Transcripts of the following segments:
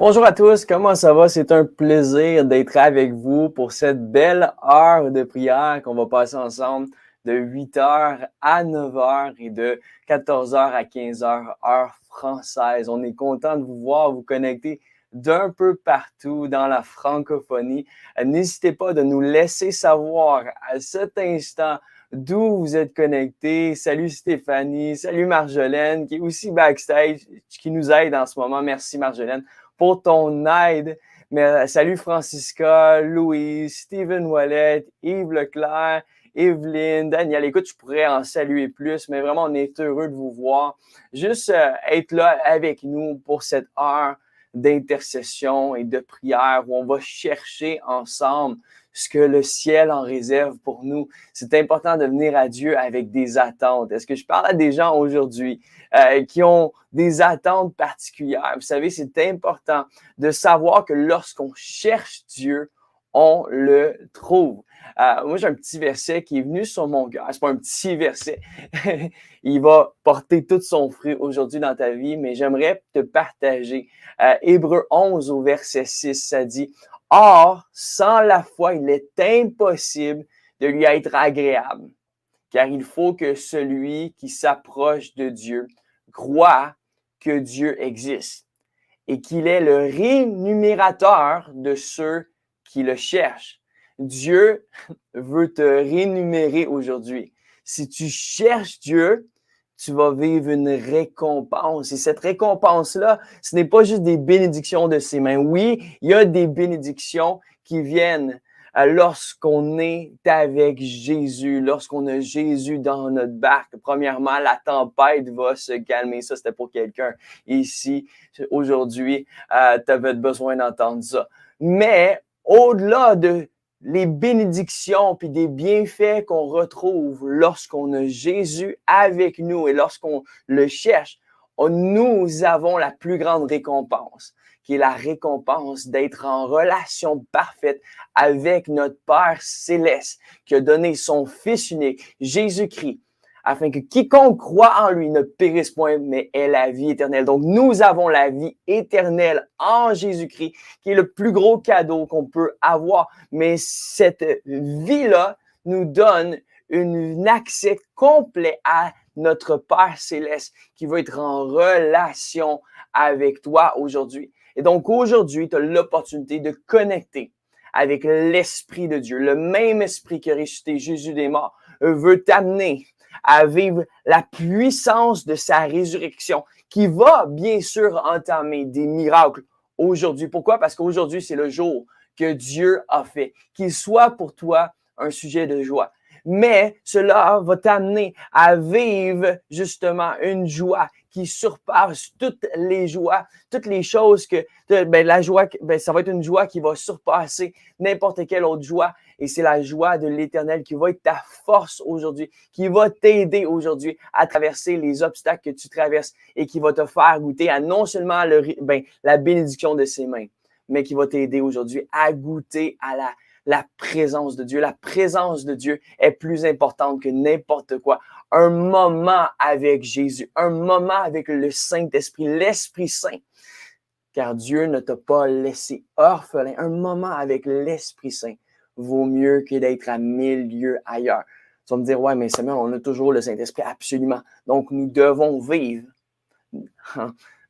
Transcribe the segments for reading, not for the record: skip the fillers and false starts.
Bonjour à tous, comment ça va? C'est un plaisir d'être avec vous pour cette belle heure de prière qu'on va passer ensemble de 8 heures à 9 heures et de 14 heures à 15 heures, heure française. On est content de vous voir, vous connecter d'un peu partout dans la francophonie. N'hésitez pas de nous laisser savoir à cet instant d'où vous êtes connectés. Salut Stéphanie, salut Marjolaine qui est aussi backstage, qui nous aide en ce moment. Merci Marjolaine pour ton aide. Mais salut Francisca, Louise, Steven Wallet, Yves Leclerc, Evelyne, Daniel. Écoute, je pourrais en saluer plus, mais vraiment, on est heureux de vous voir. Juste être là avec nous pour cette heure d'intercession et de prière où on va chercher ensemble ce que le ciel en réserve pour nous. C'est important de venir à Dieu avec des attentes. Est-ce que je parle à des gens aujourd'hui qui ont des attentes particulières? Vous savez, c'est important de savoir que lorsqu'on cherche Dieu, on le trouve. Moi, j'ai un petit verset qui est venu sur mon cœur. C'est pas un petit verset. Il va porter tout son fruit aujourd'hui dans ta vie, mais j'aimerais te partager. Hébreux 11 au verset 6, ça dit « Or, sans la foi, il est impossible de lui être agréable, car il faut que celui qui s'approche de Dieu croit que Dieu existe et qu'il est le rémunérateur de ceux qui le cherchent. » Dieu veut te rémunérer aujourd'hui. Si tu cherches Dieu, tu vas vivre une récompense. Et cette récompense-là, ce n'est pas juste des bénédictions de ses mains. Oui, il y a des bénédictions qui viennent lorsqu'on est avec Jésus, lorsqu'on a Jésus dans notre barque. Premièrement, la tempête va se calmer. Ça, c'était pour quelqu'un ici aujourd'hui. Tu avais besoin d'entendre ça. Mais au-delà de les bénédictions puis des bienfaits qu'on retrouve lorsqu'on a Jésus avec nous et lorsqu'on le cherche, nous avons la plus grande récompense, qui est la récompense d'être en relation parfaite avec notre Père céleste, qui a donné son Fils unique, Jésus-Christ, afin que quiconque croit en lui ne périsse point, mais ait la vie éternelle. Donc, nous avons la vie éternelle en Jésus-Christ, qui est le plus gros cadeau qu'on peut avoir. Mais cette vie-là nous donne un accès complet à notre Père céleste qui va être en relation avec toi aujourd'hui. Et donc, aujourd'hui, tu as l'opportunité de connecter avec l'Esprit de Dieu. Le même Esprit qui a ressuscité Jésus des morts veut t'amener à vivre la puissance de sa résurrection qui va bien sûr entamer des miracles aujourd'hui. Pourquoi? Parce qu'aujourd'hui, c'est le jour que Dieu a fait. Qu'il soit pour toi un sujet de joie. Mais cela va t'amener à vivre justement une joie qui surpasse toutes les joies, toutes les choses que la joie, ça va être une joie qui va surpasser n'importe quelle autre joie. Et c'est la joie de l'Éternel qui va être ta force aujourd'hui, qui va t'aider aujourd'hui à traverser les obstacles que tu traverses et qui va te faire goûter à non seulement la bénédiction de ses mains, mais qui va t'aider aujourd'hui à goûter à la présence de Dieu. La présence de Dieu est plus importante que n'importe quoi. Un moment avec Jésus, un moment avec le Saint-Esprit, l'Esprit Saint. Car Dieu ne t'a pas laissé orphelin. Un moment avec l'Esprit Saint vaut mieux que d'être à 1000 lieues ailleurs. Tu vas me dire, ouais, mais Samuel, on a toujours le Saint-Esprit. Absolument. Donc, nous devons vivre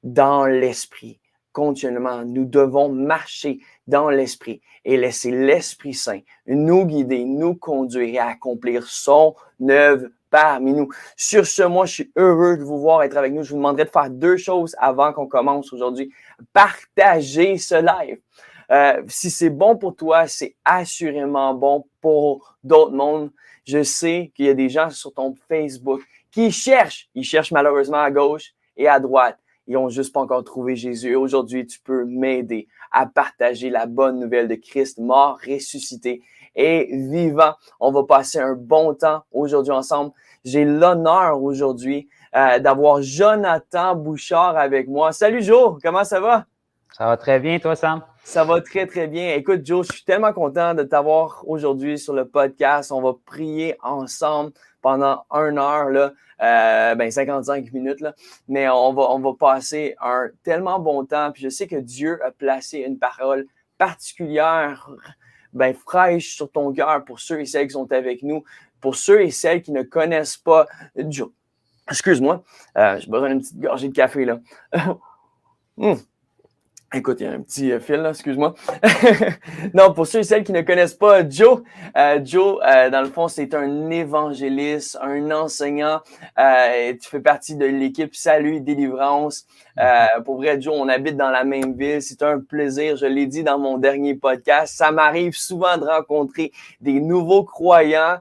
dans l'Esprit continuellement. Nous devons marcher dans l'Esprit et laisser l'Esprit Saint nous guider, nous conduire et accomplir son œuvre parmi nous. Sur ce, moi, je suis heureux de vous voir être avec nous. Je vous demanderai de faire 2 choses avant qu'on commence aujourd'hui. Partagez ce live. Si c'est bon pour toi, c'est assurément bon pour d'autres mondes. Je sais qu'il y a des gens sur ton Facebook qui cherchent. Ils cherchent malheureusement à gauche et à droite. Ils n'ont juste pas encore trouvé Jésus. Et aujourd'hui, tu peux m'aider à partager la bonne nouvelle de Christ, mort, ressuscité et vivant. On va passer un bon temps aujourd'hui ensemble. J'ai l'honneur aujourd'hui d'avoir Jonathan Bouchard avec moi. Salut Joe, comment ça va? Ça va très bien, toi, Sam? Ça va très, très bien. Écoute, Joe, je suis tellement content de t'avoir aujourd'hui sur le podcast. On va prier ensemble pendant 1 heure, là, 55 minutes, là, mais on va passer un tellement bon temps. Puis je sais que Dieu a placé une parole particulière, fraîche sur ton cœur pour ceux et celles qui sont avec nous, pour ceux et celles qui ne connaissent pas Dieu. Excuse-moi, j'ai besoin d'une petite gorgée de café, là. Écoute, il y a un petit fil là, excuse-moi. Non, pour ceux et celles qui ne connaissent pas Joe, dans le fond, c'est un évangéliste, un enseignant. Tu fais partie de l'équipe Salut et Délivrance. Pour vrai, Joe, on habite dans la même ville. C'est un plaisir. Je l'ai dit dans mon dernier podcast. Ça m'arrive souvent de rencontrer des nouveaux croyants.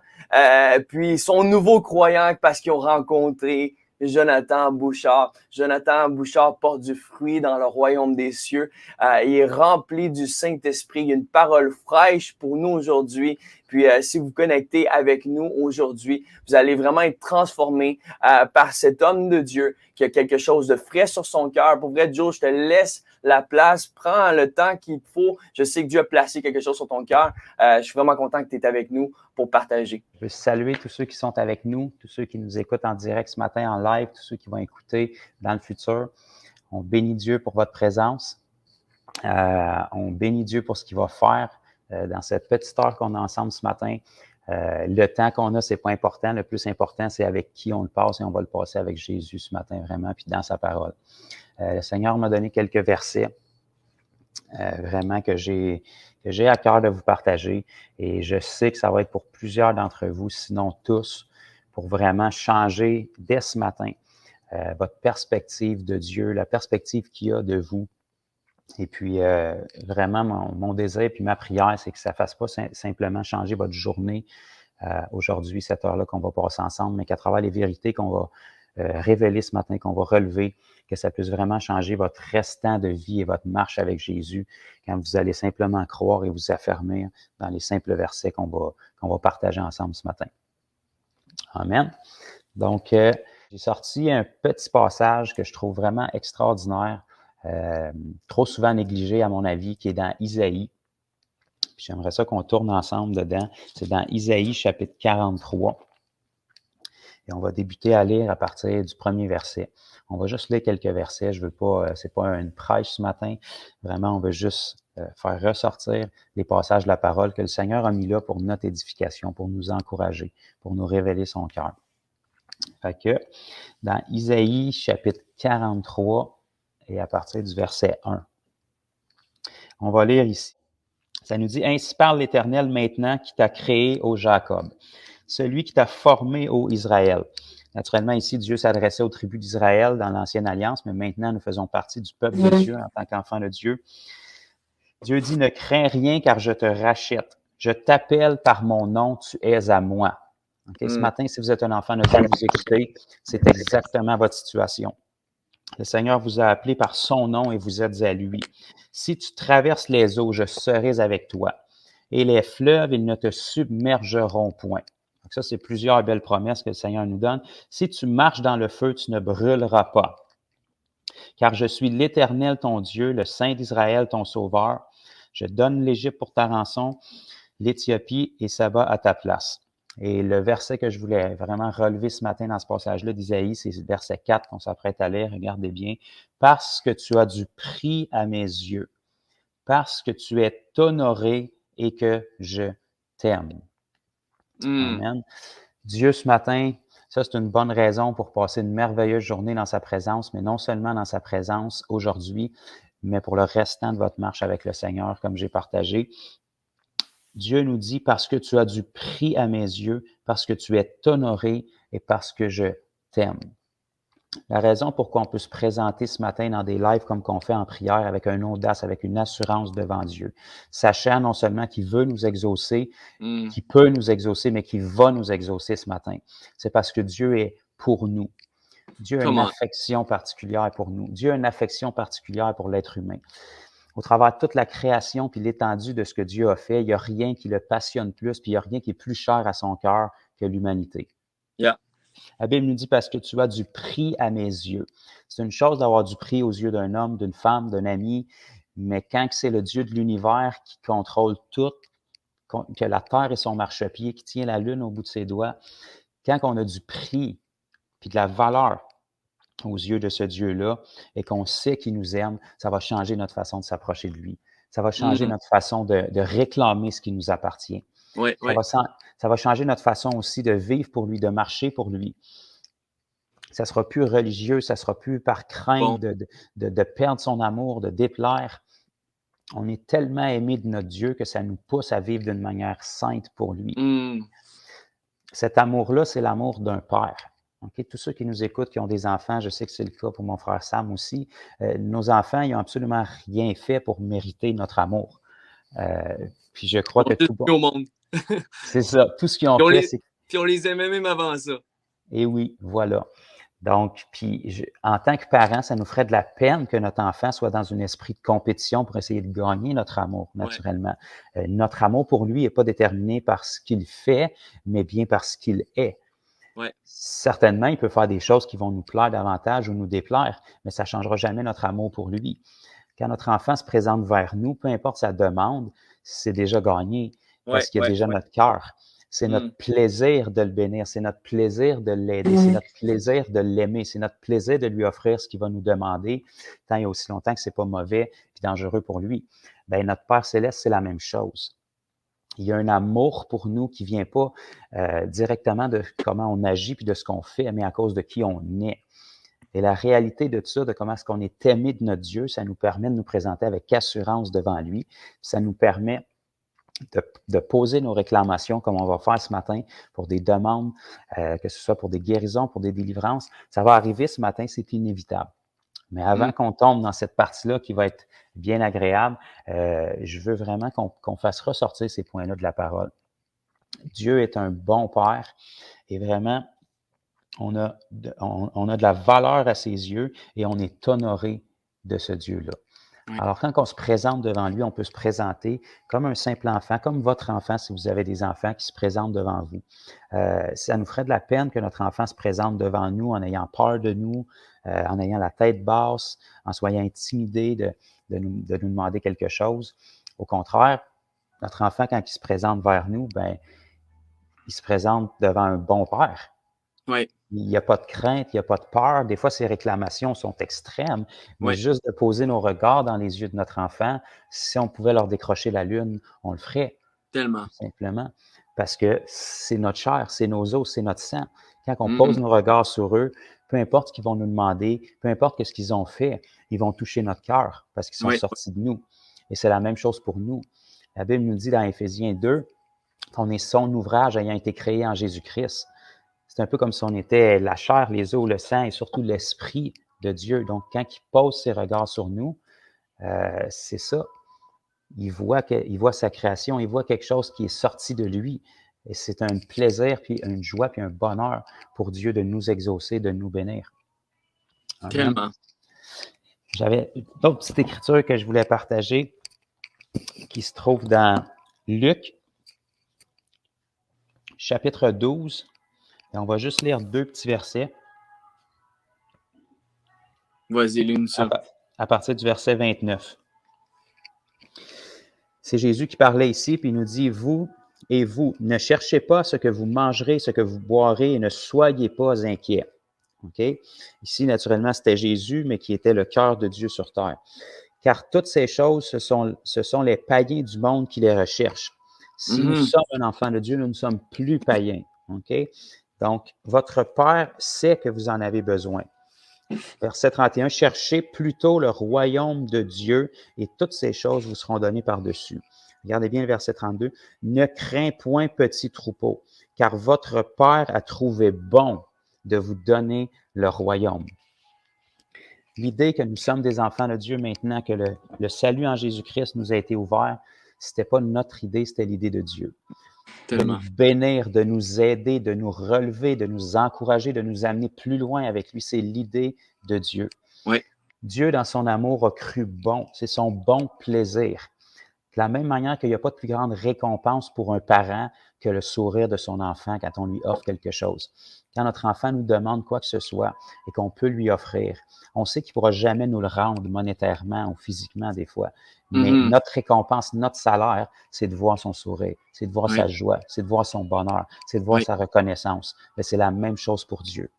Puis ils sont nouveaux croyants parce qu'ils ont rencontré Jonathan Bouchard. Jonathan Bouchard porte du fruit dans le royaume des cieux. Il est rempli du Saint-Esprit. Il y a une parole fraîche pour nous aujourd'hui. Puis, si vous connectez avec nous aujourd'hui, vous allez vraiment être transformés par cet homme de Dieu qui a quelque chose de frais sur son cœur. Pour vrai, Joe, je te laisse la place. Prends le temps qu'il faut. Je sais que Dieu a placé quelque chose sur ton cœur. Je suis vraiment content que tu es avec nous pour partager. Je veux saluer tous ceux qui sont avec nous, tous ceux qui nous écoutent en direct ce matin en live, tous ceux qui vont écouter dans le futur. On bénit Dieu pour votre présence. On bénit Dieu pour ce qu'il va faire dans cette petite heure qu'on a ensemble ce matin. Le temps qu'on a, c'est pas important. Le plus important, c'est avec qui on le passe et on va le passer avec Jésus ce matin vraiment, puis dans sa parole. Le Seigneur m'a donné quelques versets vraiment que j'ai à cœur de vous partager et je sais que ça va être pour plusieurs d'entre vous, sinon tous, pour vraiment changer dès ce matin votre perspective de Dieu, la perspective qu'il y a de vous. Et puis, vraiment, mon désir puis ma prière, c'est que ça ne fasse pas simplement changer votre journée aujourd'hui, cette heure-là qu'on va passer ensemble, mais qu'à travers les vérités qu'on va révéler ce matin, qu'on va relever, que ça puisse vraiment changer votre restant de vie et votre marche avec Jésus quand vous allez simplement croire et vous affermir dans les simples versets qu'on va partager ensemble ce matin. Amen. Donc, j'ai sorti un petit passage que je trouve vraiment extraordinaire, trop souvent négligé à mon avis, qui est dans Isaïe. Puis j'aimerais ça qu'on tourne ensemble dedans. C'est dans Isaïe chapitre 43. Et on va débuter à lire à partir du premier verset. On va juste lire quelques versets. Je veux pas, c'est pas une prêche ce matin. Vraiment, on veut juste faire ressortir les passages de la parole que le Seigneur a mis là pour notre édification, pour nous encourager, pour nous révéler son cœur. Fait que dans Isaïe chapitre 43 et à partir du verset 1, on va lire ici. Ça nous dit « Ainsi parle l'Éternel maintenant qui t'a créé, ô Jacob, celui qui t'a formé, ô Israël. » Naturellement, ici, Dieu s'adressait aux tribus d'Israël dans l'Ancienne Alliance, mais maintenant, nous faisons partie du peuple de Dieu en tant qu'enfants de Dieu. Dieu dit « Ne crains rien car je te rachète. Je t'appelle par mon nom, tu es à moi. » Okay? Ce matin, si vous êtes un enfant de Dieu, vous écoutez, c'est exactement votre situation. Le Seigneur vous a appelé par son nom et vous êtes à lui. Si tu traverses les eaux, je serai avec toi. Et les fleuves, ils ne te submergeront point. Donc ça, c'est plusieurs belles promesses que le Seigneur nous donne. Si tu marches dans le feu, tu ne brûleras pas. Car je suis l'Éternel, ton Dieu, le Saint d'Israël, ton Sauveur. Je donne l'Égypte pour ta rançon, l'Éthiopie et Saba à ta place. Et le verset que je voulais vraiment relever ce matin dans ce passage-là d'Isaïe, c'est le verset 4 qu'on s'apprête à lire. Regardez bien. « Parce que tu as du prix à mes yeux, parce que tu es honoré et que je t'aime. » Amen. Dieu, ce matin, ça, c'est une bonne raison pour passer une merveilleuse journée dans sa présence, mais non seulement dans sa présence aujourd'hui, mais pour le restant de votre marche avec le Seigneur, comme j'ai partagé. Dieu nous dit, parce que tu as du prix à mes yeux, parce que tu es honoré et parce que je t'aime. La raison pourquoi on peut se présenter ce matin dans des lives comme qu'on fait en prière avec une audace, avec une assurance devant Dieu, sachant non seulement qu'il veut nous exaucer, qu'il peut nous exaucer, mais qu'il va nous exaucer ce matin. C'est parce que Dieu est pour nous. Dieu a une affection particulière pour nous. Dieu a une affection particulière pour l'être humain. Au travers de toute la création puis l'étendue de ce que Dieu a fait, il n'y a rien qui le passionne plus, puis il n'y a rien qui est plus cher à son cœur que l'humanité. Yeah. La Bible nous dit « parce que tu as du prix à mes yeux ». C'est une chose d'avoir du prix aux yeux d'un homme, d'une femme, d'un ami, mais quand c'est le Dieu de l'univers qui contrôle tout, que la terre est son marchepied, qui tient la lune au bout de ses doigts, quand on a du prix puis de la valeur aux yeux de ce Dieu-là et qu'on sait qu'il nous aime, ça va changer notre façon de s'approcher de lui. Ça va changer notre façon de réclamer ce qui nous appartient. Ouais, ouais. Ça va changer notre façon aussi de vivre pour lui, de marcher pour lui. Ça ne sera plus religieux, ça ne sera plus par crainte de perdre son amour, de déplaire. On est tellement aimé de notre Dieu que ça nous pousse à vivre d'une manière sainte pour lui. Cet amour-là, c'est l'amour d'un père. Okay? Tous ceux qui nous écoutent, qui ont des enfants, je sais que c'est le cas pour mon frère Sam aussi, nos enfants, ils n'ont absolument rien fait pour mériter notre amour. Puis je crois que tout au monde. C'est ça. Tout ce qu'ils ont fait, c'est... Puis on les aimait même avant ça. Et oui, voilà. Donc, puis en tant que parents, ça nous ferait de la peine que notre enfant soit dans un esprit de compétition pour essayer de gagner notre amour, naturellement. Ouais. Notre amour pour lui n'est pas déterminé par ce qu'il fait, mais bien par ce qu'il est. Ouais. Certainement, il peut faire des choses qui vont nous plaire davantage ou nous déplaire, mais ça ne changera jamais notre amour pour lui. Quand notre enfant se présente vers nous, peu importe sa demande, c'est déjà gagné parce qu'il y a déjà notre cœur. C'est notre plaisir de le bénir, c'est notre plaisir de l'aider, c'est notre plaisir de l'aimer, c'est notre plaisir de lui offrir ce qu'il va nous demander, tant et aussi longtemps que ce n'est pas mauvais et dangereux pour lui. Bien, notre Père Céleste, c'est la même chose. Il y a un amour pour nous qui ne vient pas directement de comment on agit puis de ce qu'on fait, mais à cause de qui on est. Et la réalité de ça, de comment est-ce qu'on est aimé de notre Dieu, ça nous permet de nous présenter avec assurance devant lui. Ça nous permet de poser nos réclamations comme on va faire ce matin pour des demandes, que ce soit pour des guérisons, pour des délivrances. Ça va arriver ce matin, c'est inévitable. Mais avant qu'on tombe dans cette partie-là qui va être bien agréable, je veux vraiment qu'on fasse ressortir ces points-là de la parole. Dieu est un bon Père et vraiment, on a de la valeur à ses yeux et on est honoré de ce Dieu-là. Alors, quand on se présente devant lui, on peut se présenter comme un simple enfant, comme votre enfant, si vous avez des enfants qui se présentent devant vous. Ça nous ferait de la peine que notre enfant se présente devant nous en ayant peur de nous, en ayant la tête basse, en soyant intimidé de nous demander quelque chose. Au contraire, notre enfant, quand il se présente vers nous, ben, il se présente devant un bon père. Oui. Il n'y a pas de crainte, il n'y a pas de peur. Des fois, ces réclamations sont extrêmes, mais juste de poser nos regards dans les yeux de notre enfant, si on pouvait leur décrocher la lune, on le ferait. Tellement. Tout simplement. Parce que c'est notre chair, c'est nos os, c'est notre sang. Quand on pose nos regards sur eux, peu importe ce qu'ils vont nous demander, peu importe ce qu'ils ont fait, ils vont toucher notre cœur parce qu'ils sont sortis de nous. Et c'est la même chose pour nous. La Bible nous dit dans Éphésiens 2 qu'on est son ouvrage ayant été créé en Jésus-Christ. C'est un peu comme si on était la chair, les os, le sang et surtout l'esprit de Dieu. Donc, quand il pose ses regards sur nous, c'est ça. Il voit sa création, il voit quelque chose qui est sorti de lui. Et c'est un plaisir, puis une joie, puis un bonheur pour Dieu de nous exaucer, de nous bénir. Amen. Tellement. J'avais une autre petite écriture que je voulais partager qui se trouve dans Luc, chapitre 12. Et on va juste lire 2 petits versets. Vas-y, lis-nous ça. À partir du verset 29. C'est Jésus qui parlait ici, puis il nous dit, vous et vous, ne cherchez pas ce que vous mangerez, ce que vous boirez, et ne soyez pas inquiets. Okay? Ici, naturellement, c'était Jésus, mais qui était le cœur de Dieu sur terre. Car toutes ces choses, ce sont les païens du monde qui les recherchent. Si nous sommes un enfant de Dieu, nous ne sommes plus païens. Okay? Donc, votre Père sait que vous en avez besoin. Verset 31, cherchez plutôt le royaume de Dieu et toutes ces choses vous seront données par-dessus. Regardez bien le verset 32. Ne crains point, petit troupeau, car votre Père a trouvé bon de vous donner le royaume. L'idée que nous sommes des enfants de Dieu maintenant, que le salut en Jésus-Christ nous a été ouvert, ce n'était pas notre idée, c'était l'idée de Dieu. Tellement. De nous bénir, de nous aider, de nous relever, de nous encourager, de nous amener plus loin avec lui. C'est l'idée de Dieu. Oui. Dieu, dans son amour, a cru bon. C'est son bon plaisir. De la même manière qu'il n'y a pas de plus grande récompense pour un parent que le sourire de son enfant quand on lui offre quelque chose. Quand notre enfant nous demande quoi que ce soit et qu'on peut lui offrir, on sait qu'il ne pourra jamais nous le rendre monétairement ou physiquement des fois. Mais notre récompense, notre salaire, c'est de voir son sourire, c'est de voir sa joie, c'est de voir son bonheur, c'est de voir sa reconnaissance. Mais c'est la même chose pour Dieu.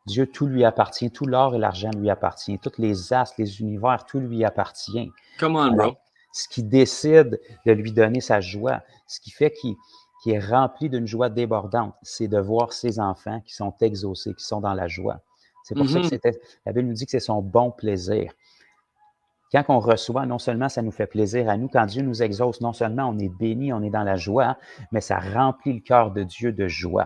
Dieu, tout lui appartient, tout l'or et l'argent lui appartient, tous les astres, les univers, tout lui appartient. Come on, bro. Ce qui décide de lui donner sa joie, ce qui fait qu'il est rempli d'une joie débordante, c'est de voir ses enfants qui sont exaucés, qui sont dans la joie. C'est pour ça que la Bible nous dit que c'est son bon plaisir. Quand on reçoit, non seulement ça nous fait plaisir à nous, quand Dieu nous exauce, non seulement on est béni, on est dans la joie, mais ça remplit le cœur de Dieu de joie.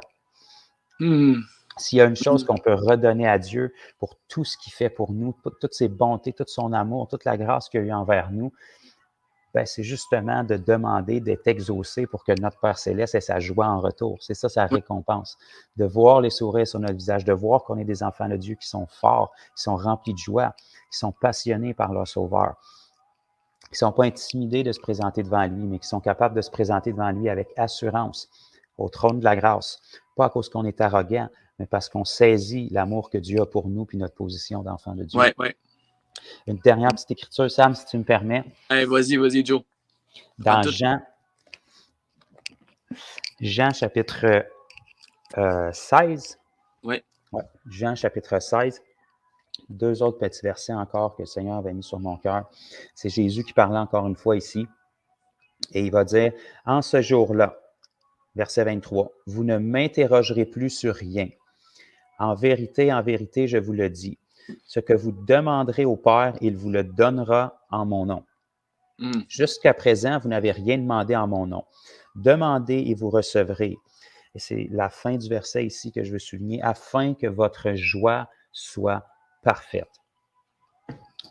S'il y a une chose qu'on peut redonner à Dieu pour tout ce qu'il fait pour nous, toutes ses bontés, tout son amour, toute la grâce qu'il a eu envers nous, ben, c'est justement de demander d'être exaucé pour que notre Père Céleste ait sa joie en retour. C'est ça sa récompense. De voir les sourires sur notre visage, de voir qu'on est des enfants de Dieu qui sont forts, qui sont remplis de joie, qui sont passionnés par leur Sauveur, qui ne sont pas intimidés de se présenter devant lui, mais qui sont capables de se présenter devant lui avec assurance au trône de la grâce. Pas à cause qu'on est arrogant, mais parce qu'on saisit l'amour que Dieu a pour nous puis notre position d'enfant de Dieu. Ouais. Une dernière petite écriture, Sam, si tu me permets. Hey, vas-y, Joe. Dans Jean chapitre 16. Oui. Ouais, Jean chapitre 16. 2 autres petits versets encore que le Seigneur avait mis sur mon cœur. C'est Jésus qui parlait encore une fois ici. Et il va dire, en ce jour-là, verset 23, « Vous ne m'interrogerez plus sur rien. En vérité, je vous le dis. Ce que vous demanderez au Père, il vous le donnera en mon nom. Jusqu'à présent, vous n'avez rien demandé en mon nom. Demandez et vous recevrez. » Et c'est la fin du verset ici que je veux souligner, « afin que votre joie soit parfaite. »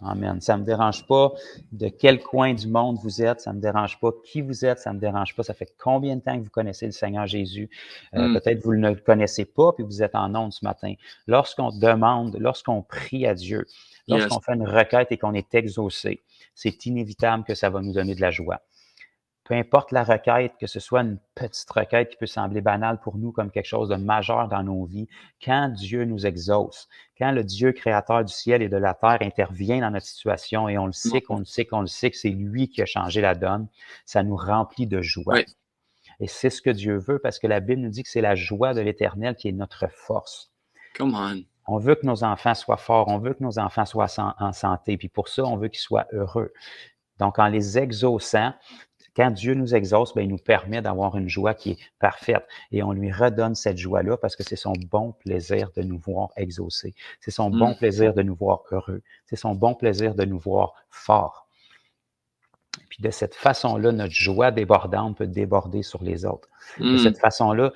Amen. Ça ne me dérange pas de quel coin du monde vous êtes, ça ne me dérange pas qui vous êtes, ça ne me dérange pas. Ça fait combien de temps que vous connaissez le Seigneur Jésus? Peut-être vous ne le connaissez pas, puis vous êtes en onde ce matin. Lorsqu'on demande, lorsqu'on prie à Dieu, lorsqu'on fait une requête et qu'on est exaucé, c'est inévitable que ça va nous donner de la joie. Peu importe la requête, que ce soit une petite requête qui peut sembler banale pour nous comme quelque chose de majeur dans nos vies, quand Dieu nous exauce, quand le Dieu créateur du ciel et de la terre intervient dans notre situation et on le sait que c'est lui qui a changé la donne, ça nous remplit de joie. Oui. Et c'est ce que Dieu veut parce que la Bible nous dit que c'est la joie de l'Éternel qui est notre force. Come on. On veut que nos enfants soient forts, on veut que nos enfants soient en santé, puis pour ça, on veut qu'ils soient heureux. Donc, en les exauçant, quand Dieu nous exauce, bien, il nous permet d'avoir une joie qui est parfaite et on lui redonne cette joie-là parce que c'est son bon plaisir de nous voir exaucés. C'est son bon plaisir de nous voir heureux. C'est son bon plaisir de nous voir forts. Puis de cette façon-là, notre joie débordante peut déborder sur les autres. De cette façon-là,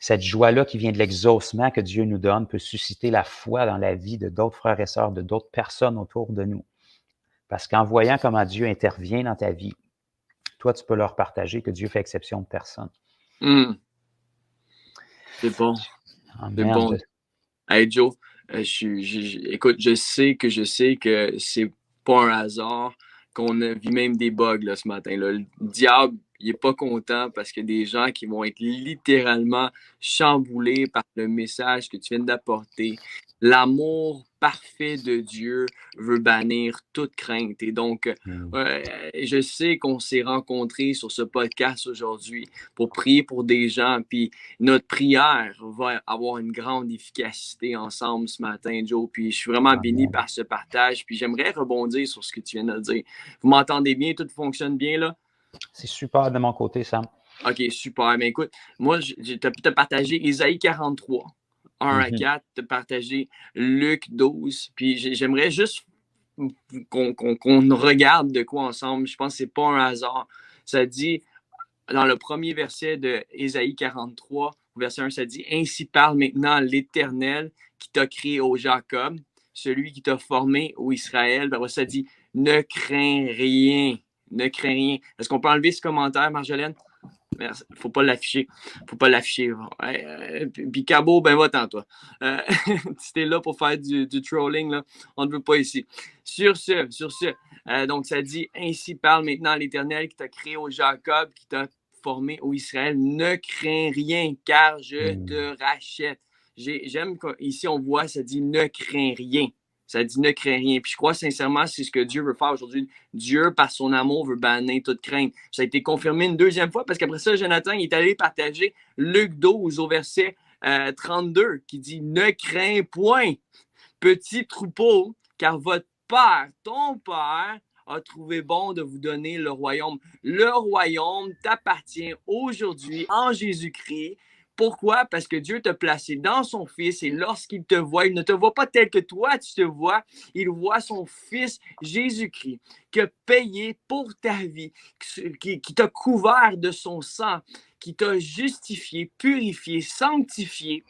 cette joie-là qui vient de l'exaucement que Dieu nous donne peut susciter la foi dans la vie de d'autres frères et sœurs, de d'autres personnes autour de nous. Parce qu'en voyant comment Dieu intervient dans ta vie, toi, tu peux leur partager que Dieu fait exception de personne. C'est bon. Oh, c'est bon. Hey Joe, écoute, je sais que c'est pas un hasard qu'on a vu même des bugs là, ce matin. Là. Le diable, il n'est pas content parce qu'il y a des gens qui vont être littéralement chamboulés par le message que tu viens d'apporter. L'amour parfait de Dieu veut bannir toute crainte. Et donc, je sais qu'on s'est rencontrés sur ce podcast aujourd'hui pour prier pour des gens. Puis notre prière va avoir une grande efficacité ensemble ce matin, Joe. Puis je suis vraiment béni par ce partage. Puis j'aimerais rebondir sur ce que tu viens de dire. Vous m'entendez bien? Tout fonctionne bien là? C'est super de mon côté, Sam. OK, super. Mais écoute, moi, j'ai partagé Ésaïe 43. 1 à 4, de partager Luc 12. Puis j'aimerais juste qu'on regarde de quoi ensemble. Je pense que ce n'est pas un hasard. Ça dit, dans le premier verset de Ésaïe 43, verset 1, ça dit « Ainsi parle maintenant l'Éternel qui t'a créé, ô Jacob, celui qui t'a formé, ô Israël. » Ça dit « Ne crains rien. Ne crains rien. » Est-ce qu'on peut enlever ce commentaire, Marjolaine? Faut pas l'afficher. Puis Cabo, ben va-t'en, toi. Si t'es là pour faire du trolling, là, on ne veut pas ici. Sur ce, donc ça dit, ainsi parle maintenant l'Éternel qui t'a créé, au Jacob, qui t'a formé, ô Israël, ne crains rien, car je te rachète. J'aime qu'ici, on voit, ça dit ne crains rien. Ça dit ne crains rien. Puis je crois sincèrement, c'est ce que Dieu veut faire aujourd'hui. Dieu, par son amour, veut bannir toute crainte. Ça a été confirmé une deuxième fois parce qu'après ça, Jonathan, il est allé partager Luc 12 au verset 32 qui dit ne crains point, petit troupeau, car votre Père, ton Père, a trouvé bon de vous donner le royaume. Le royaume t'appartient aujourd'hui en Jésus-Christ. Pourquoi? Parce que Dieu t'a placé dans son Fils et lorsqu'il te voit, il ne te voit pas tel que toi tu te vois, il voit son Fils Jésus-Christ qui a payé pour ta vie, qui t'a couvert de son sang, qui t'a justifié, purifié, sanctifié.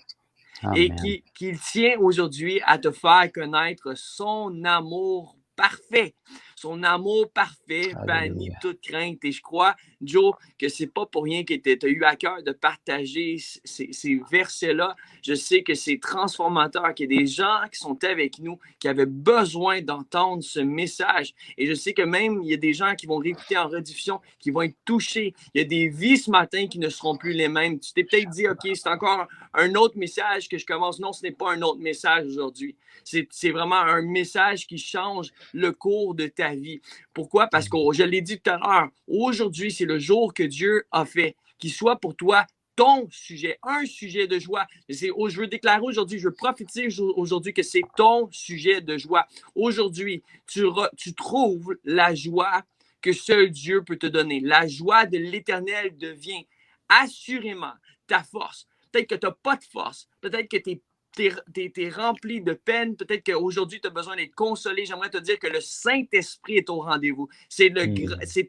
Amen. Et qu'il tient aujourd'hui à te faire connaître son amour parfait. Son amour parfait bannit toute crainte. Et je crois, Joe, que c'est pas pour rien que tu as eu à cœur de partager ces versets-là. Je sais que c'est transformateur, qu'il y a des gens qui sont avec nous, qui avaient besoin d'entendre ce message. Et je sais que même, il y a des gens qui vont réécouter en rediffusion, qui vont être touchés. Il y a des vies ce matin qui ne seront plus les mêmes. Tu t'es peut-être dit, OK, c'est encore un autre message que je commence. Non, ce n'est pas un autre message aujourd'hui. C'est vraiment un message qui change le cours de ta vie. Pourquoi? Parce que, je l'ai dit tout à l'heure, aujourd'hui, c'est le jour que Dieu a fait, qu'il soit pour toi ton sujet, un sujet de joie. Je veux déclarer aujourd'hui, je veux prophétiser aujourd'hui que c'est ton sujet de joie. Aujourd'hui, tu trouves la joie que seul Dieu peut te donner. La joie de l'Éternel devient assurément ta force. Peut-être que tu n'as pas de force. Peut-être que tu es rempli de peine. Peut-être qu'aujourd'hui, tu as besoin d'être consolé. J'aimerais te dire que le Saint-Esprit est au rendez-vous. C'est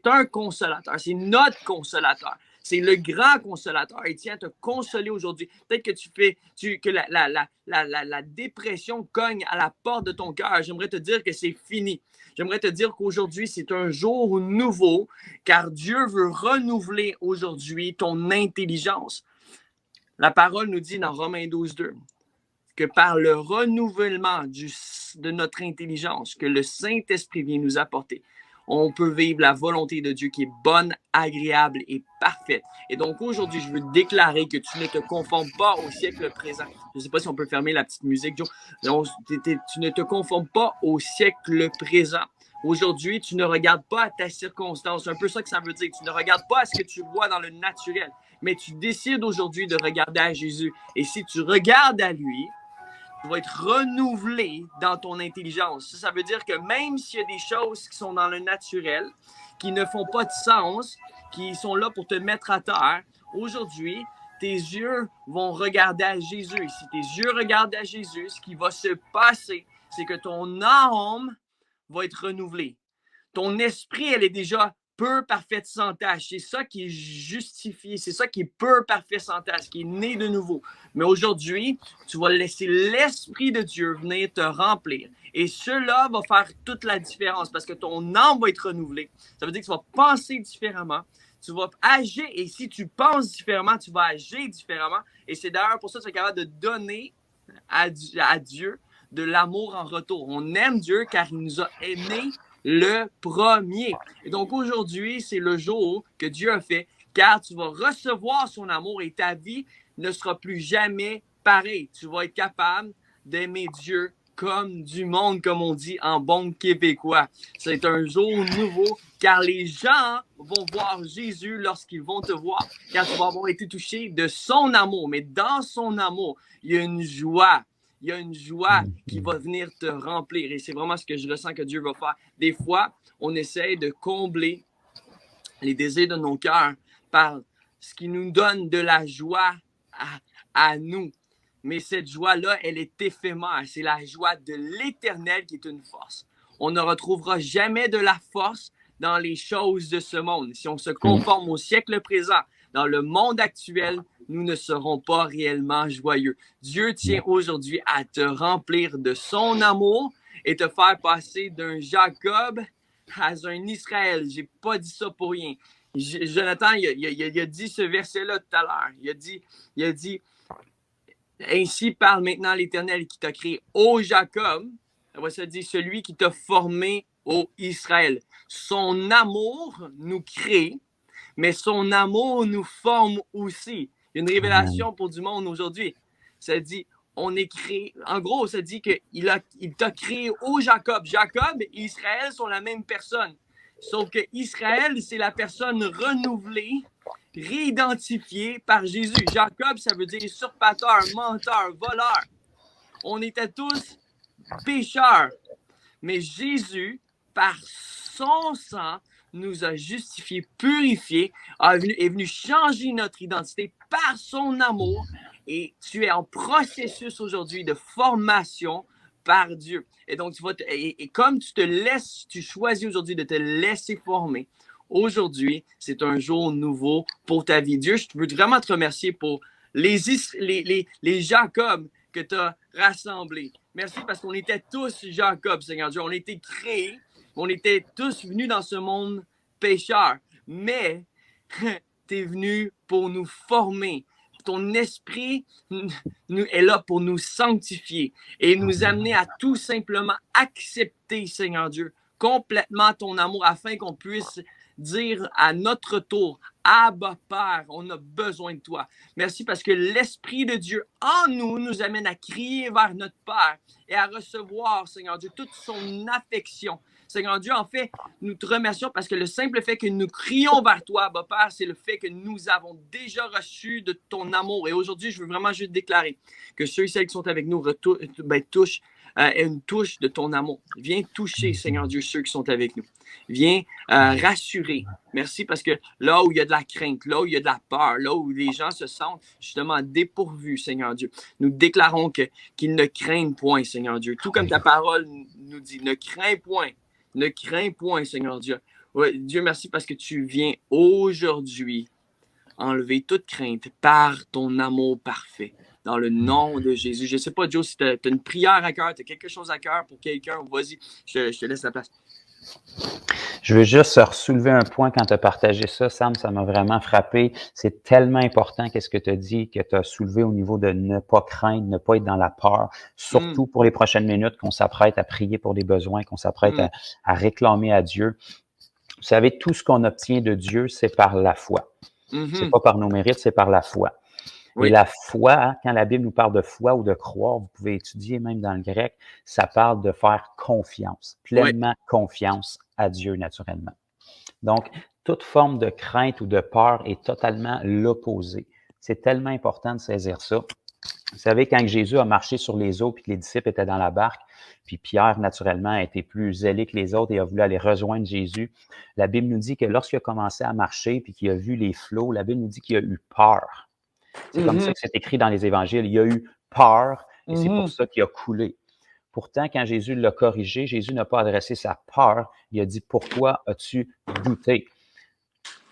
un consolateur. C'est notre consolateur. C'est le grand consolateur. Il tient à te consoler aujourd'hui. Peut-être que la dépression cogne à la porte de ton cœur. J'aimerais te dire que c'est fini. J'aimerais te dire qu'aujourd'hui, c'est un jour nouveau, car Dieu veut renouveler aujourd'hui ton intelligence. La parole nous dit dans Romains 12:2 que par le renouvellement de notre intelligence que le Saint-Esprit vient nous apporter, on peut vivre la volonté de Dieu qui est bonne, agréable et parfaite. Et donc aujourd'hui, je veux déclarer que tu ne te conformes pas au siècle présent. Je ne sais pas si on peut fermer la petite musique, Joe. Donc, tu ne te conformes pas au siècle présent. Aujourd'hui, tu ne regardes pas à ta circonstance. C'est un peu ça que ça veut dire. Tu ne regardes pas à ce que tu vois dans le naturel, mais tu décides aujourd'hui de regarder à Jésus. Et si tu regardes à lui, tu vas être renouvelé dans ton intelligence. Ça veut dire que même s'il y a des choses qui sont dans le naturel, qui ne font pas de sens, qui sont là pour te mettre à terre, aujourd'hui, tes yeux vont regarder à Jésus. Et si tes yeux regardent à Jésus, ce qui va se passer, c'est que ton âme va être renouvelée. Ton esprit, elle est déjà pur, parfaite, sans tache. C'est ça qui est justifié. C'est ça qui est pur, parfait, sans tache, qui est né de nouveau. Mais aujourd'hui, tu vas laisser l'Esprit de Dieu venir te remplir. Et cela va faire toute la différence parce que ton âme va être renouvelée. Ça veut dire que tu vas penser différemment. Tu vas agir. Et si tu penses différemment, tu vas agir différemment. Et c'est d'ailleurs pour ça que tu es capable de donner à Dieu de l'amour en retour. On aime Dieu car il nous a aimés le premier. Et donc aujourd'hui, c'est le jour que Dieu a fait, car tu vas recevoir son amour et ta vie ne sera plus jamais pareille. Tu vas être capable d'aimer Dieu comme du monde, comme on dit en bon québécois. C'est un jour nouveau, car les gens vont voir Jésus lorsqu'ils vont te voir, car tu vas avoir été touché de son amour. Mais dans son amour, il y a une joie. Il y a une joie qui va venir te remplir. Et c'est vraiment ce que je ressens que Dieu va faire. Des fois, on essaie de combler les désirs de nos cœurs par ce qui nous donne de la joie à nous. Mais cette joie-là, elle est éphémère. C'est la joie de l'Éternel qui est une force. On ne retrouvera jamais de la force dans les choses de ce monde. Si on se conforme au siècle présent, dans le monde actuel, nous ne serons pas réellement joyeux. Dieu tient aujourd'hui à te remplir de son amour et te faire passer d'un Jacob à un Israël. J'ai pas dit ça pour rien. Jonathan, il a dit ce verset-là tout à l'heure. Il a dit, ainsi parle maintenant l'Éternel qui t'a créé, ô Jacob. Après ça dit, celui qui t'a formé, ô Israël. Son amour nous crée, mais son amour nous forme aussi. Il y a une révélation pour du monde aujourd'hui. Ça dit, on est créé, en gros, ça dit qu'il t'a créé au Jacob. Jacob et Israël sont la même personne. Sauf que Israël, c'est la personne renouvelée, réidentifiée par Jésus. Jacob, ça veut dire usurpateur, menteur, voleur. On était tous pécheurs. Mais Jésus, par son sang, nous a justifiés, purifiés, est venu changer notre identité par son amour. Et tu es en processus aujourd'hui de formation par Dieu. Et donc, et comme tu choisis aujourd'hui de te laisser former, aujourd'hui, c'est un jour nouveau pour ta vie. Dieu, je veux vraiment te remercier pour les Jacob que tu as rassemblés. Merci parce qu'on était tous Jacob, Seigneur Dieu. On était créés, on était tous venus dans ce monde pécheur. Mais tu es venu pour nous former. Ton esprit est là pour nous sanctifier et nous amener à tout simplement accepter, Seigneur Dieu, complètement ton amour afin qu'on puisse dire à notre tour, Abba Père, on a besoin de toi. Merci parce que l'Esprit de Dieu en nous amène à crier vers notre Père et à recevoir, Seigneur Dieu, toute son affection. Seigneur Dieu, en fait, nous te remercions parce que le simple fait que nous crions vers toi, Abba Père, c'est le fait que nous avons déjà reçu de ton amour. Et aujourd'hui, je veux vraiment juste déclarer que ceux et celles qui sont avec nous touchent une touche de ton amour. Viens toucher, Seigneur Dieu, ceux qui sont avec nous. Viens rassurer. Merci parce que là où il y a de la crainte, là où il y a de la peur, là où les gens se sentent justement dépourvus, Seigneur Dieu, nous déclarons qu'ils ne craignent point, Seigneur Dieu. Tout comme ta parole nous dit, ne crains point. Ne crains point, Seigneur Dieu. Ouais, Dieu, merci parce que tu viens aujourd'hui enlever toute crainte par ton amour parfait. Dans le nom de Jésus. Je ne sais pas, Joe, si tu as une prière à cœur, tu as quelque chose à cœur pour quelqu'un, vas-y, je te laisse la place. Je veux juste soulever un point quand tu as partagé ça, Sam, ça m'a vraiment frappé. C'est tellement important qu'est-ce que tu as dit, que tu as soulevé au niveau de ne pas craindre, ne pas être dans la peur, surtout pour les prochaines minutes qu'on s'apprête à prier pour des besoins, qu'on s'apprête à réclamer à Dieu. Vous savez, tout ce qu'on obtient de Dieu, c'est par la foi. C'est pas par nos mérites, c'est par la foi. Oui. Et la foi, quand la Bible nous parle de foi ou de croire, vous pouvez étudier même dans le grec, ça parle de faire confiance, pleinement confiance à Dieu naturellement. Donc, toute forme de crainte ou de peur est totalement l'opposé. C'est tellement important de saisir ça. Vous savez, quand Jésus a marché sur les eaux puis que les disciples étaient dans la barque, puis Pierre, naturellement, a été plus zélé que les autres et a voulu aller rejoindre Jésus, la Bible nous dit que lorsqu'il a commencé à marcher puis qu'il a vu les flots, la Bible nous dit qu'il a eu peur. C'est comme ça que c'est écrit dans les évangiles. Il a eu peur et c'est pour ça qu'il a coulé. Pourtant, quand Jésus l'a corrigé, Jésus n'a pas adressé sa peur. Il a dit, pourquoi as-tu douté?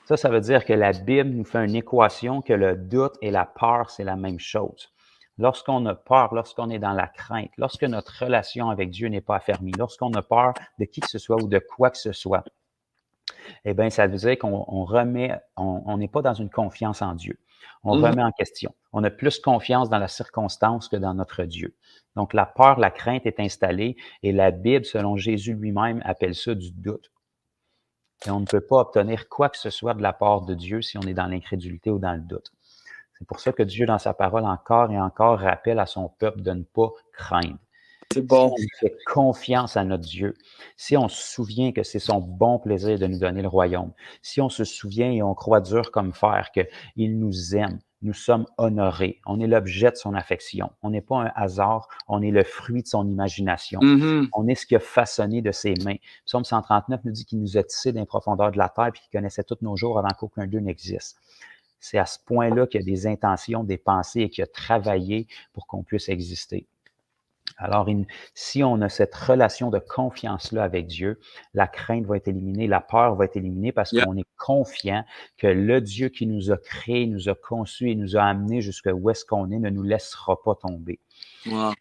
Ça veut dire que la Bible nous fait une équation que le doute et la peur, c'est la même chose. Lorsqu'on a peur, lorsqu'on est dans la crainte, lorsque notre relation avec Dieu n'est pas affermie, lorsqu'on a peur de qui que ce soit ou de quoi que ce soit, eh bien, ça veut dire on n'est pas dans une confiance en Dieu. On remet en question. On a plus confiance dans la circonstance que dans notre Dieu. Donc, la peur, la crainte est installée et la Bible, selon Jésus lui-même, appelle ça du doute. Et on ne peut pas obtenir quoi que ce soit de la part de Dieu si on est dans l'incrédulité ou dans le doute. C'est pour ça que Dieu, dans sa parole, encore et encore, rappelle à son peuple de ne pas craindre. C'est bon. Si on fait confiance à notre Dieu, si on se souvient que c'est son bon plaisir de nous donner le royaume, si on se souvient et on croit dur comme fer qu'il nous aime, nous sommes honorés, on est l'objet de son affection, on n'est pas un hasard, on est le fruit de son imagination, on est ce qu'il a façonné de ses mains. Psaume 139 nous dit qu'il nous a tissés dans les profondeurs de la terre et qu'il connaissait tous nos jours avant qu'aucun d'eux n'existe. C'est à ce point-là qu'il y a des intentions, des pensées et qu'il a travaillé pour qu'on puisse exister. Alors, si on a cette relation de confiance-là avec Dieu, la crainte va être éliminée, la peur va être éliminée parce qu'on est confiant que le Dieu qui nous a créés, nous a conçus et nous a amenés jusqu'à où est-ce qu'on est ne nous laissera pas tomber. Wow.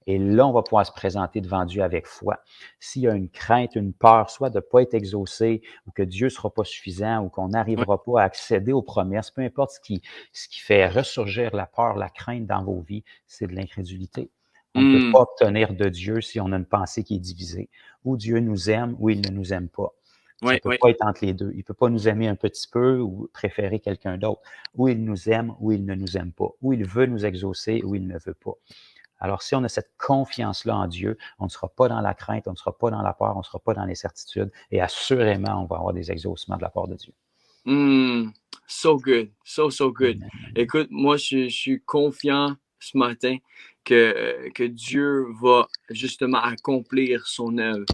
Et là, on va pouvoir se présenter devant Dieu avec foi. S'il y a une crainte, une peur, soit de ne pas être exaucé ou que Dieu ne sera pas suffisant ou qu'on n'arrivera pas à accéder aux promesses, peu importe ce qui fait ressurgir la peur, la crainte dans vos vies, c'est de l'incrédulité. On ne peut pas obtenir de Dieu si on a une pensée qui est divisée. Ou Dieu nous aime ou il ne nous aime pas. Ça Oui, ne peut oui. pas être entre les deux. Il ne peut pas nous aimer un petit peu ou préférer quelqu'un d'autre. Ou il nous aime ou il ne nous aime pas. Ou il veut nous exaucer ou il ne veut pas. Alors, si on a cette confiance-là en Dieu, on ne sera pas dans la crainte, on ne sera pas dans la peur, on ne sera pas dans l'incertitude et assurément, on va avoir des exaucements de la part de Dieu. So good. So good. Amen. Écoute, moi, je suis confiant ce matin que Dieu va justement accomplir son œuvre.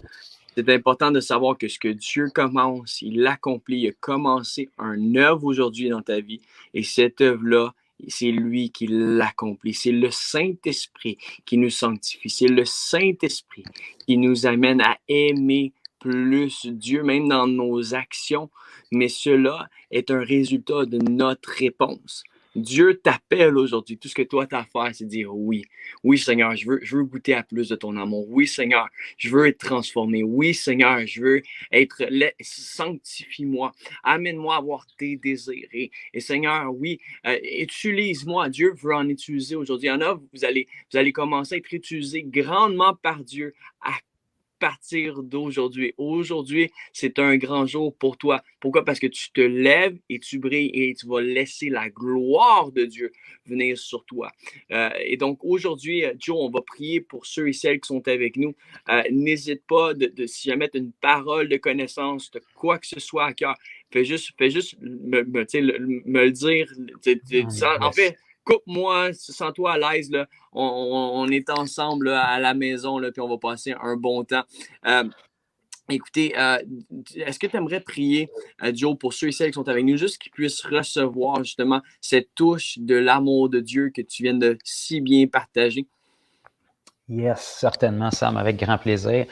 C'est important de savoir que ce que Dieu commence, il l'accomplit. Il a commencé un œuvre aujourd'hui dans ta vie. Et cette œuvre-là, c'est lui qui l'accomplit. C'est le Saint-Esprit qui nous sanctifie. C'est le Saint-Esprit qui nous amène à aimer plus Dieu, même dans nos actions. Mais cela est un résultat de notre réponse. Dieu t'appelle aujourd'hui. Tout ce que toi, tu as à faire, c'est dire oui. Oui, Seigneur, je veux goûter à plus de ton amour. Oui, Seigneur, je veux être transformé. Oui, Seigneur, je veux être... Sanctifie-moi. Amène-moi à avoir tes désirs. Et Seigneur, oui, utilise-moi. Dieu veut en utiliser aujourd'hui. Il y en a, vous allez commencer à être utilisé grandement par Dieu à partir d'aujourd'hui. Aujourd'hui, c'est un grand jour pour toi. Pourquoi? Parce que tu te lèves et tu brilles et tu vas laisser la gloire de Dieu venir sur toi. Et donc, aujourd'hui, Joe, on va prier pour ceux et celles qui sont avec nous. N'hésite pas si jamais tu as une parole de connaissance, de quoi que ce soit à cœur, fais juste me le dire. En fait, coupe-moi, sens-toi à l'aise, là. On est ensemble là, à la maison, là, puis on va passer un bon temps. Écoutez, est-ce que tu aimerais prier, Joe, pour ceux et celles qui sont avec nous, juste qu'ils puissent recevoir justement cette touche de l'amour de Dieu que tu viens de si bien partager? Yes, certainement, Sam, avec grand plaisir.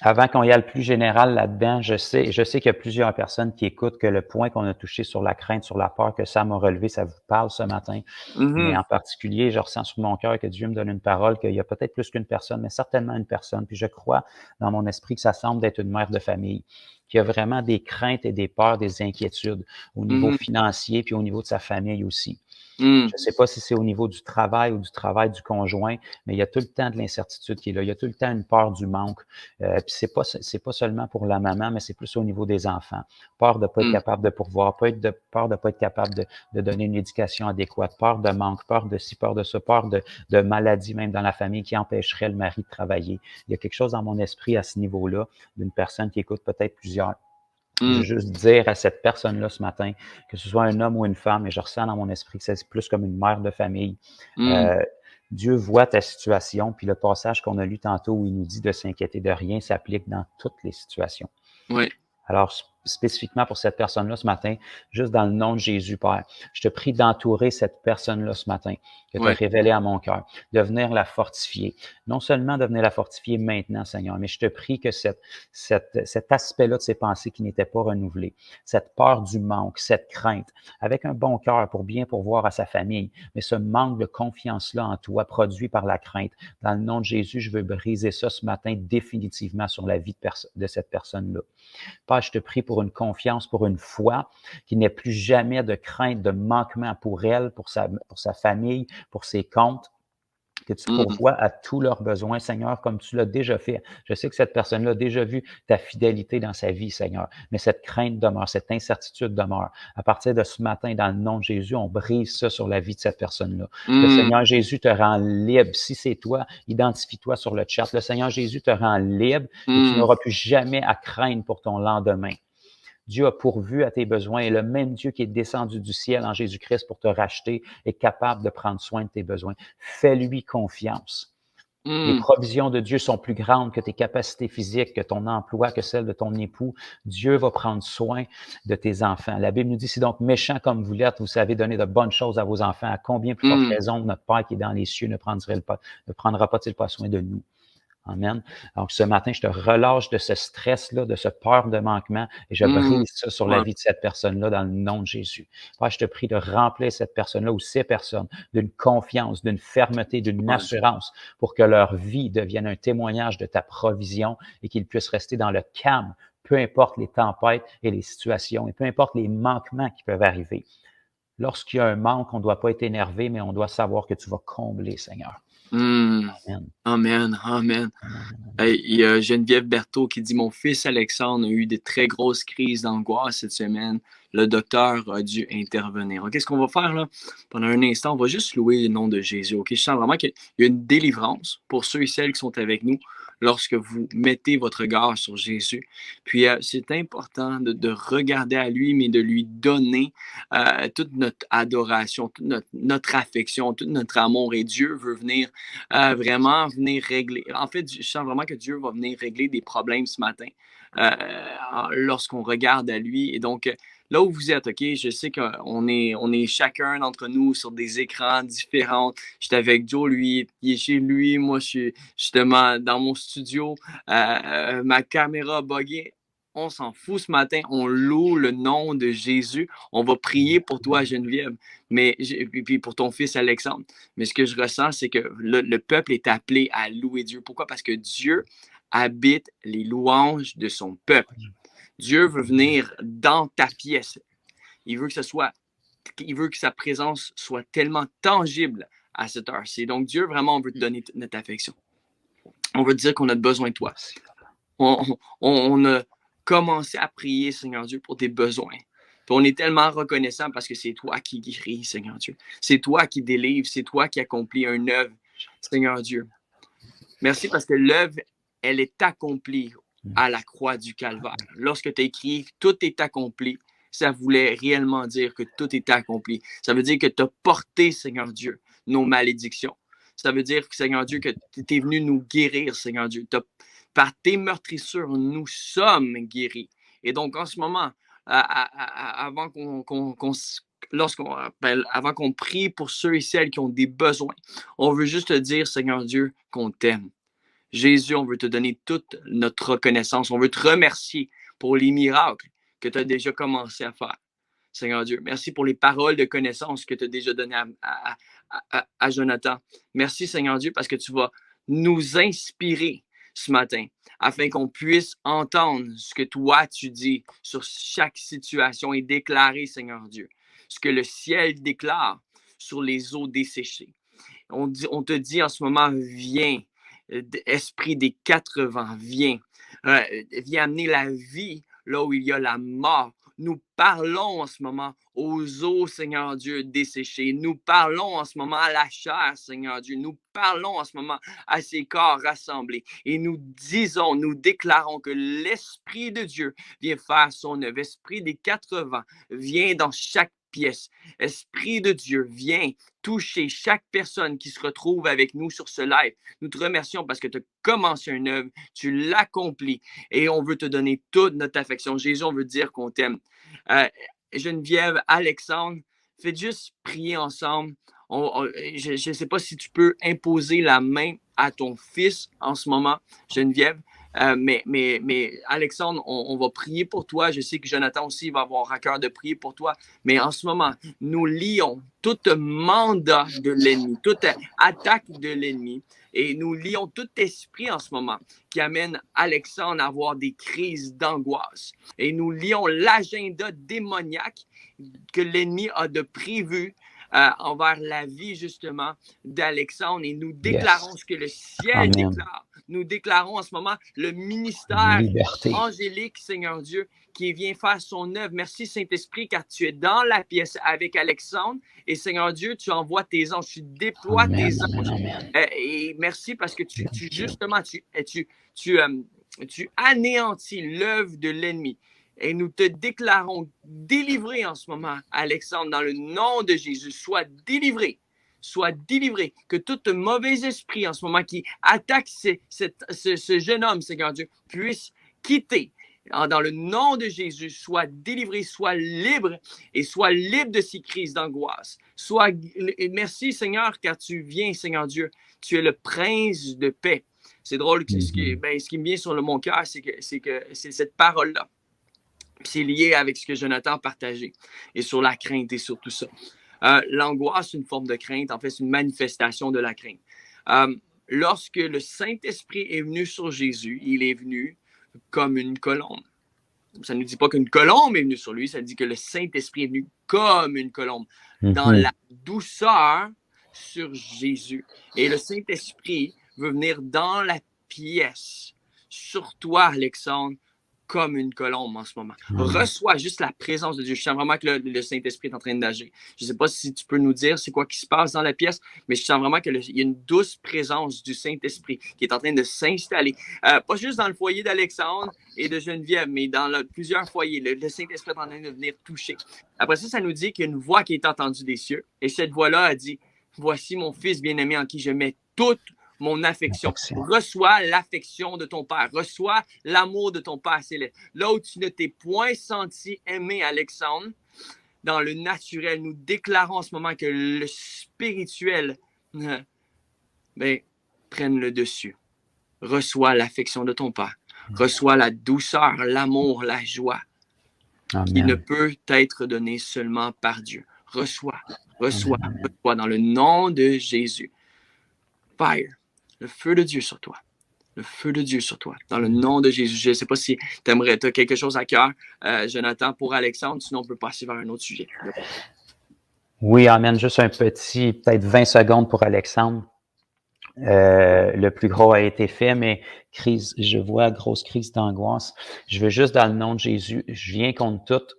Avant qu'on y aille plus général là-dedans, je sais qu'il y a plusieurs personnes qui écoutent que le point qu'on a touché sur la crainte, sur la peur que Sam a relevé, ça vous parle ce matin. Mais en particulier, je ressens sur mon cœur que Dieu me donne une parole, qu'il y a peut-être plus qu'une personne, mais certainement une personne. Puis je crois dans mon esprit que ça semble d'être une mère de famille, qui a vraiment des craintes et des peurs, des inquiétudes au niveau financier, puis au niveau de sa famille aussi. Je ne sais pas si c'est au niveau du travail ou du travail du conjoint, mais il y a tout le temps de l'incertitude qui est là. Il y a tout le temps une peur du manque. Puis c'est pas seulement pour la maman, mais c'est plus au niveau des enfants. Peur de ne pas être capable de pourvoir, peur de ne pas être capable de donner une éducation adéquate, peur de manque, peur de ci, peur de ça, peur de maladie même dans la famille qui empêcherait le mari de travailler. Il y a quelque chose dans mon esprit à ce niveau-là d'une personne qui écoute peut-être plusieurs. Je veux juste dire à cette personne-là ce matin, que ce soit un homme ou une femme, et je ressens dans mon esprit que c'est plus comme une mère de famille. Dieu voit ta situation, puis le passage qu'on a lu tantôt où il nous dit de s'inquiéter de rien s'applique dans toutes les situations. Oui. Alors, spécifiquement pour cette personne-là ce matin, juste dans le nom de Jésus, Père, je te prie d'entourer cette personne-là ce matin, que tu as révélé à mon cœur, de venir la fortifier. Non seulement de venir la fortifier maintenant, Seigneur, mais je te prie que cet aspect-là de ses pensées qui n'était pas renouvelé, cette peur du manque, cette crainte, avec un bon cœur pour bien pourvoir à sa famille, mais ce manque de confiance-là en toi, produit par la crainte, dans le nom de Jésus, je veux briser ça ce matin définitivement sur la vie de cette personne-là. Père, je te prie pour une confiance, pour une foi, qu'il n'y ait plus jamais de crainte, de manquement pour elle, pour sa famille, pour ses comptes, que tu pourvois à tous leurs besoins, Seigneur, comme tu l'as déjà fait. Je sais que cette personne-là a déjà vu ta fidélité dans sa vie, Seigneur, mais cette crainte demeure, cette incertitude demeure. À partir de ce matin, dans le nom de Jésus, on brise ça sur la vie de cette personne-là. Le Seigneur Jésus te rend libre. Si c'est toi, identifie-toi sur le chat. Le Seigneur Jésus te rend libre et tu n'auras plus jamais à craindre pour ton lendemain. Dieu a pourvu à tes besoins et le même Dieu qui est descendu du ciel en Jésus-Christ pour te racheter est capable de prendre soin de tes besoins. Fais-lui confiance. Les provisions de Dieu sont plus grandes que tes capacités physiques, que ton emploi, que celles de ton époux. Dieu va prendre soin de tes enfants. La Bible nous dit, si donc méchant comme vous l'êtes, vous savez donner de bonnes choses à vos enfants, à combien plus forte raison notre Père qui est dans les cieux ne prendra pas-il pas soin de nous? Amen. Donc, ce matin, je te relâche de ce stress-là, de ce peur de manquement, et je brise ça sur la vie de cette personne-là dans le nom de Jésus. Père, je te prie de remplir cette personne-là ou ces personnes d'une confiance, d'une fermeté, d'une assurance pour que leur vie devienne un témoignage de ta provision et qu'ils puissent rester dans le calme, peu importe les tempêtes et les situations, et peu importe les manquements qui peuvent arriver. Lorsqu'il y a un manque, on ne doit pas être énervé, mais on doit savoir que tu vas combler, Seigneur. Mm. Amen. Amen. Amen. Amen. Il y a Geneviève Berthaud qui dit: Mon fils Alexandre a eu de très grosses crises d'angoisse cette semaine. Le docteur a dû intervenir. Qu'est-ce qu'on va faire là? Pendant un instant, on va juste louer le nom de Jésus. Je sens vraiment qu'il y a une délivrance pour ceux et celles qui sont avec nous lorsque vous mettez votre regard sur Jésus. Puis c'est important de regarder à lui, mais de lui donner toute notre adoration, toute notre affection, tout notre amour. Et Dieu veut venir vraiment venir régler. En fait, je sens vraiment que Dieu va venir régler des problèmes ce matin lorsqu'on regarde à lui. Et donc, là où vous êtes, OK, je sais qu'on est chacun d'entre nous sur des écrans différents. J'étais avec Joe, lui, il est chez lui. Moi, je suis justement dans mon studio. Ma caméra a buggé. On s'en fout ce matin. On loue le nom de Jésus. On va prier pour toi, Geneviève, mais puis pour ton fils Alexandre. Mais ce que je ressens, c'est que le peuple est appelé à louer Dieu. Pourquoi? Parce que Dieu habite les louanges de son peuple. Dieu veut venir dans ta pièce. Il veut que sa présence soit tellement tangible à cette heure-ci. Donc, Dieu, vraiment, on veut te donner toute notre affection. On veut te dire qu'on a besoin de toi. On a commencé à prier, Seigneur Dieu, pour tes besoins. Puis on est tellement reconnaissant parce que c'est toi qui guéris, Seigneur Dieu. C'est toi qui délivres, c'est toi qui accomplis une œuvre, Seigneur Dieu. Merci parce que l'œuvre, elle est accomplie à la croix du Calvaire. Lorsque tu as écrit « Tout est accompli », ça voulait réellement dire que tout est accompli. Ça veut dire que tu as porté, Seigneur Dieu, nos malédictions. Ça veut dire, Seigneur Dieu, que tu es venu nous guérir, Seigneur Dieu. Par tes meurtrissures, nous sommes guéris. Et donc, en ce moment, avant qu'on prie pour ceux et celles qui ont des besoins, on veut juste te dire, Seigneur Dieu, qu'on t'aime. Jésus, on veut te donner toute notre reconnaissance. On veut te remercier pour les miracles que tu as déjà commencé à faire. Seigneur Dieu, merci pour les paroles de connaissance que tu as déjà données à Jonathan. Merci, Seigneur Dieu, parce que tu vas nous inspirer ce matin, afin qu'on puisse entendre ce que toi tu dis sur chaque situation et déclarer, Seigneur Dieu, ce que le ciel déclare sur les eaux desséchées. On te dit en ce moment, viens, esprit des 4 vents, viens amener la vie là où il y a la mort. Nous parlons en ce moment aux eaux, Seigneur Dieu, desséchées. Nous parlons en ce moment à la chair, Seigneur Dieu. Nous parlons en ce moment à ces corps rassemblés. Et nous déclarons que l'Esprit de Dieu vient faire son œuvre. Esprit des 4 vents, viens dans chaque pièce. Esprit de Dieu, viens toucher chaque personne qui se retrouve avec nous sur ce live. Nous te remercions parce que tu as commencé une œuvre, tu l'accomplis et on veut te donner toute notre affection. Jésus, on veut dire qu'on t'aime. Geneviève, Alexandre, faites juste prier ensemble. Je ne sais pas si tu peux imposer la main à ton fils en ce moment, Geneviève. Mais Alexandre, on va prier pour toi. Je sais que Jonathan aussi va avoir à cœur de prier pour toi. Mais en ce moment, nous lions tout mandat de l'ennemi, toute attaque de l'ennemi. Et nous lions tout esprit en ce moment qui amène Alexandre à avoir des crises d'angoisse. Et nous lions l'agenda démoniaque que l'ennemi a de prévu envers la vie, justement, d'Alexandre. Et nous déclarons ce que le ciel déclare. Nous déclarons en ce moment le ministère angélique, Seigneur Dieu, qui vient faire son œuvre. Merci, Saint-Esprit, car tu es dans la pièce avec Alexandre. Et Seigneur Dieu, tu envoies tes anges, tu déploies tes anges. Et merci parce que tu anéantis l'œuvre de l'ennemi. Et nous te déclarons délivré en ce moment, Alexandre, dans le nom de Jésus. Sois délivré. Que tout mauvais esprit en ce moment qui attaque ce jeune homme, Seigneur Dieu, puisse quitter. Dans le nom de Jésus, sois délivré, sois libre et sois libre de ces crises d'angoisse. Merci, Seigneur, car tu viens, Seigneur Dieu. Tu es le prince de paix. C'est drôle, ce qui me vient sur mon cœur, c'est que c'est cette parole-là. C'est lié avec ce que Jonathan a partagé et sur la crainte et sur tout ça. L'angoisse, c'est une forme de crainte. En fait, c'est une manifestation de la crainte. Lorsque le Saint-Esprit est venu sur Jésus, il est venu comme une colombe. Ça ne nous dit pas qu'une colombe est venue sur lui, ça dit que le Saint-Esprit est venu comme une colombe. Dans la douceur, sur Jésus. Et le Saint-Esprit veut venir dans la pièce, sur toi, Alexandre, comme une colombe en ce moment. Reçois juste la présence de Dieu. Je sens vraiment que le Saint-Esprit est en train d'agir. Je ne sais pas si tu peux nous dire c'est quoi qui se passe dans la pièce, mais je sens vraiment qu'il y a une douce présence du Saint-Esprit qui est en train de s'installer. Pas juste dans le foyer d'Alexandre et de Geneviève, mais dans plusieurs foyers. Le Saint-Esprit est en train de venir toucher. Après ça, ça nous dit qu'il y a une voix qui est entendue des cieux. Et cette voix-là a dit, « Voici mon fils bien-aimé en qui je mets toute mon affection. » Reçois l'affection de ton Père. Reçois l'amour de ton Père céleste. Là où tu ne t'es point senti aimé, Alexandre, dans le naturel, nous déclarons en ce moment que le spirituel prenne le dessus. Reçois l'affection de ton Père. Reçois la douceur, l'amour, la joie qui ne peut être donnée seulement par Dieu. Reçois dans le nom de Jésus. Fire. Le feu de Dieu sur toi. Le feu de Dieu sur toi. Dans le nom de Jésus. Je ne sais pas si tu as quelque chose à cœur, Jonathan, pour Alexandre. Sinon, on peut passer vers un autre sujet. Oui, amen. Juste un petit, peut-être 20 secondes pour Alexandre. Le plus gros a été fait, mais je vois grosse crise d'angoisse. Je veux juste, dans le nom de Jésus, je viens contre tout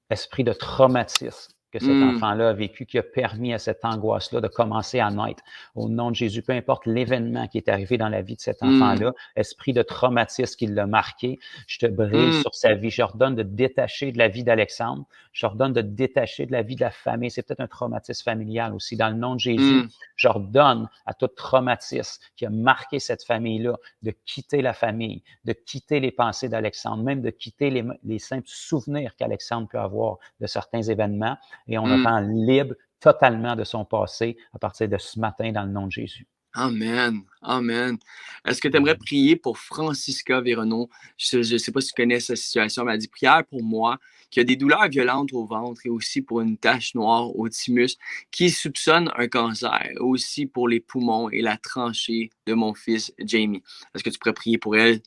esprit de traumatisme que cet enfant-là a vécu, qui a permis à cette angoisse-là de commencer à naître. Au nom de Jésus, peu importe l'événement qui est arrivé dans la vie de cet enfant-là, esprit de traumatisme qui l'a marqué, je te brise sur sa vie. Je ordonne de détacher de la vie d'Alexandre. Je ordonne de détacher de la vie de la famille. C'est peut-être un traumatisme familial aussi. Dans le nom de Jésus, j'ordonne à tout traumatisme qui a marqué cette famille-là de quitter la famille, de quitter les pensées d'Alexandre, même de quitter les simples souvenirs qu'Alexandre peut avoir de certains événements. Et on le rend libre totalement de son passé à partir de ce matin dans le nom de Jésus. Amen. Amen. Est-ce que tu aimerais prier pour Francisca Véronneau? Je ne sais pas si tu connais sa situation, mais elle dit prière pour moi, qui a des douleurs violentes au ventre et aussi pour une tache noire au thymus, qui soupçonne un cancer, aussi pour les poumons et la tranchée de mon fils Jamie. Est-ce que tu pourrais prier pour elle,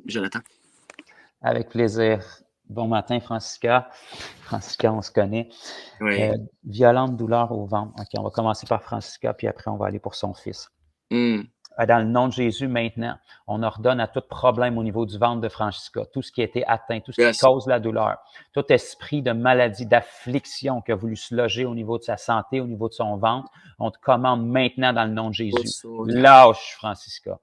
Jonathan? Avec plaisir. Bon matin, Francisca. Francisca, on se connaît. Oui. Violente douleur au ventre. OK, on va commencer par Francisca, puis après, on va aller pour son fils. Dans le nom de Jésus, maintenant, on ordonne à tout problème au niveau du ventre de Francisca, tout ce qui a été atteint, tout ce qui cause la douleur, tout esprit de maladie, d'affliction qui a voulu se loger au niveau de sa santé, au niveau de son ventre, on te commande maintenant dans le nom de Jésus. Lâche, Francisca.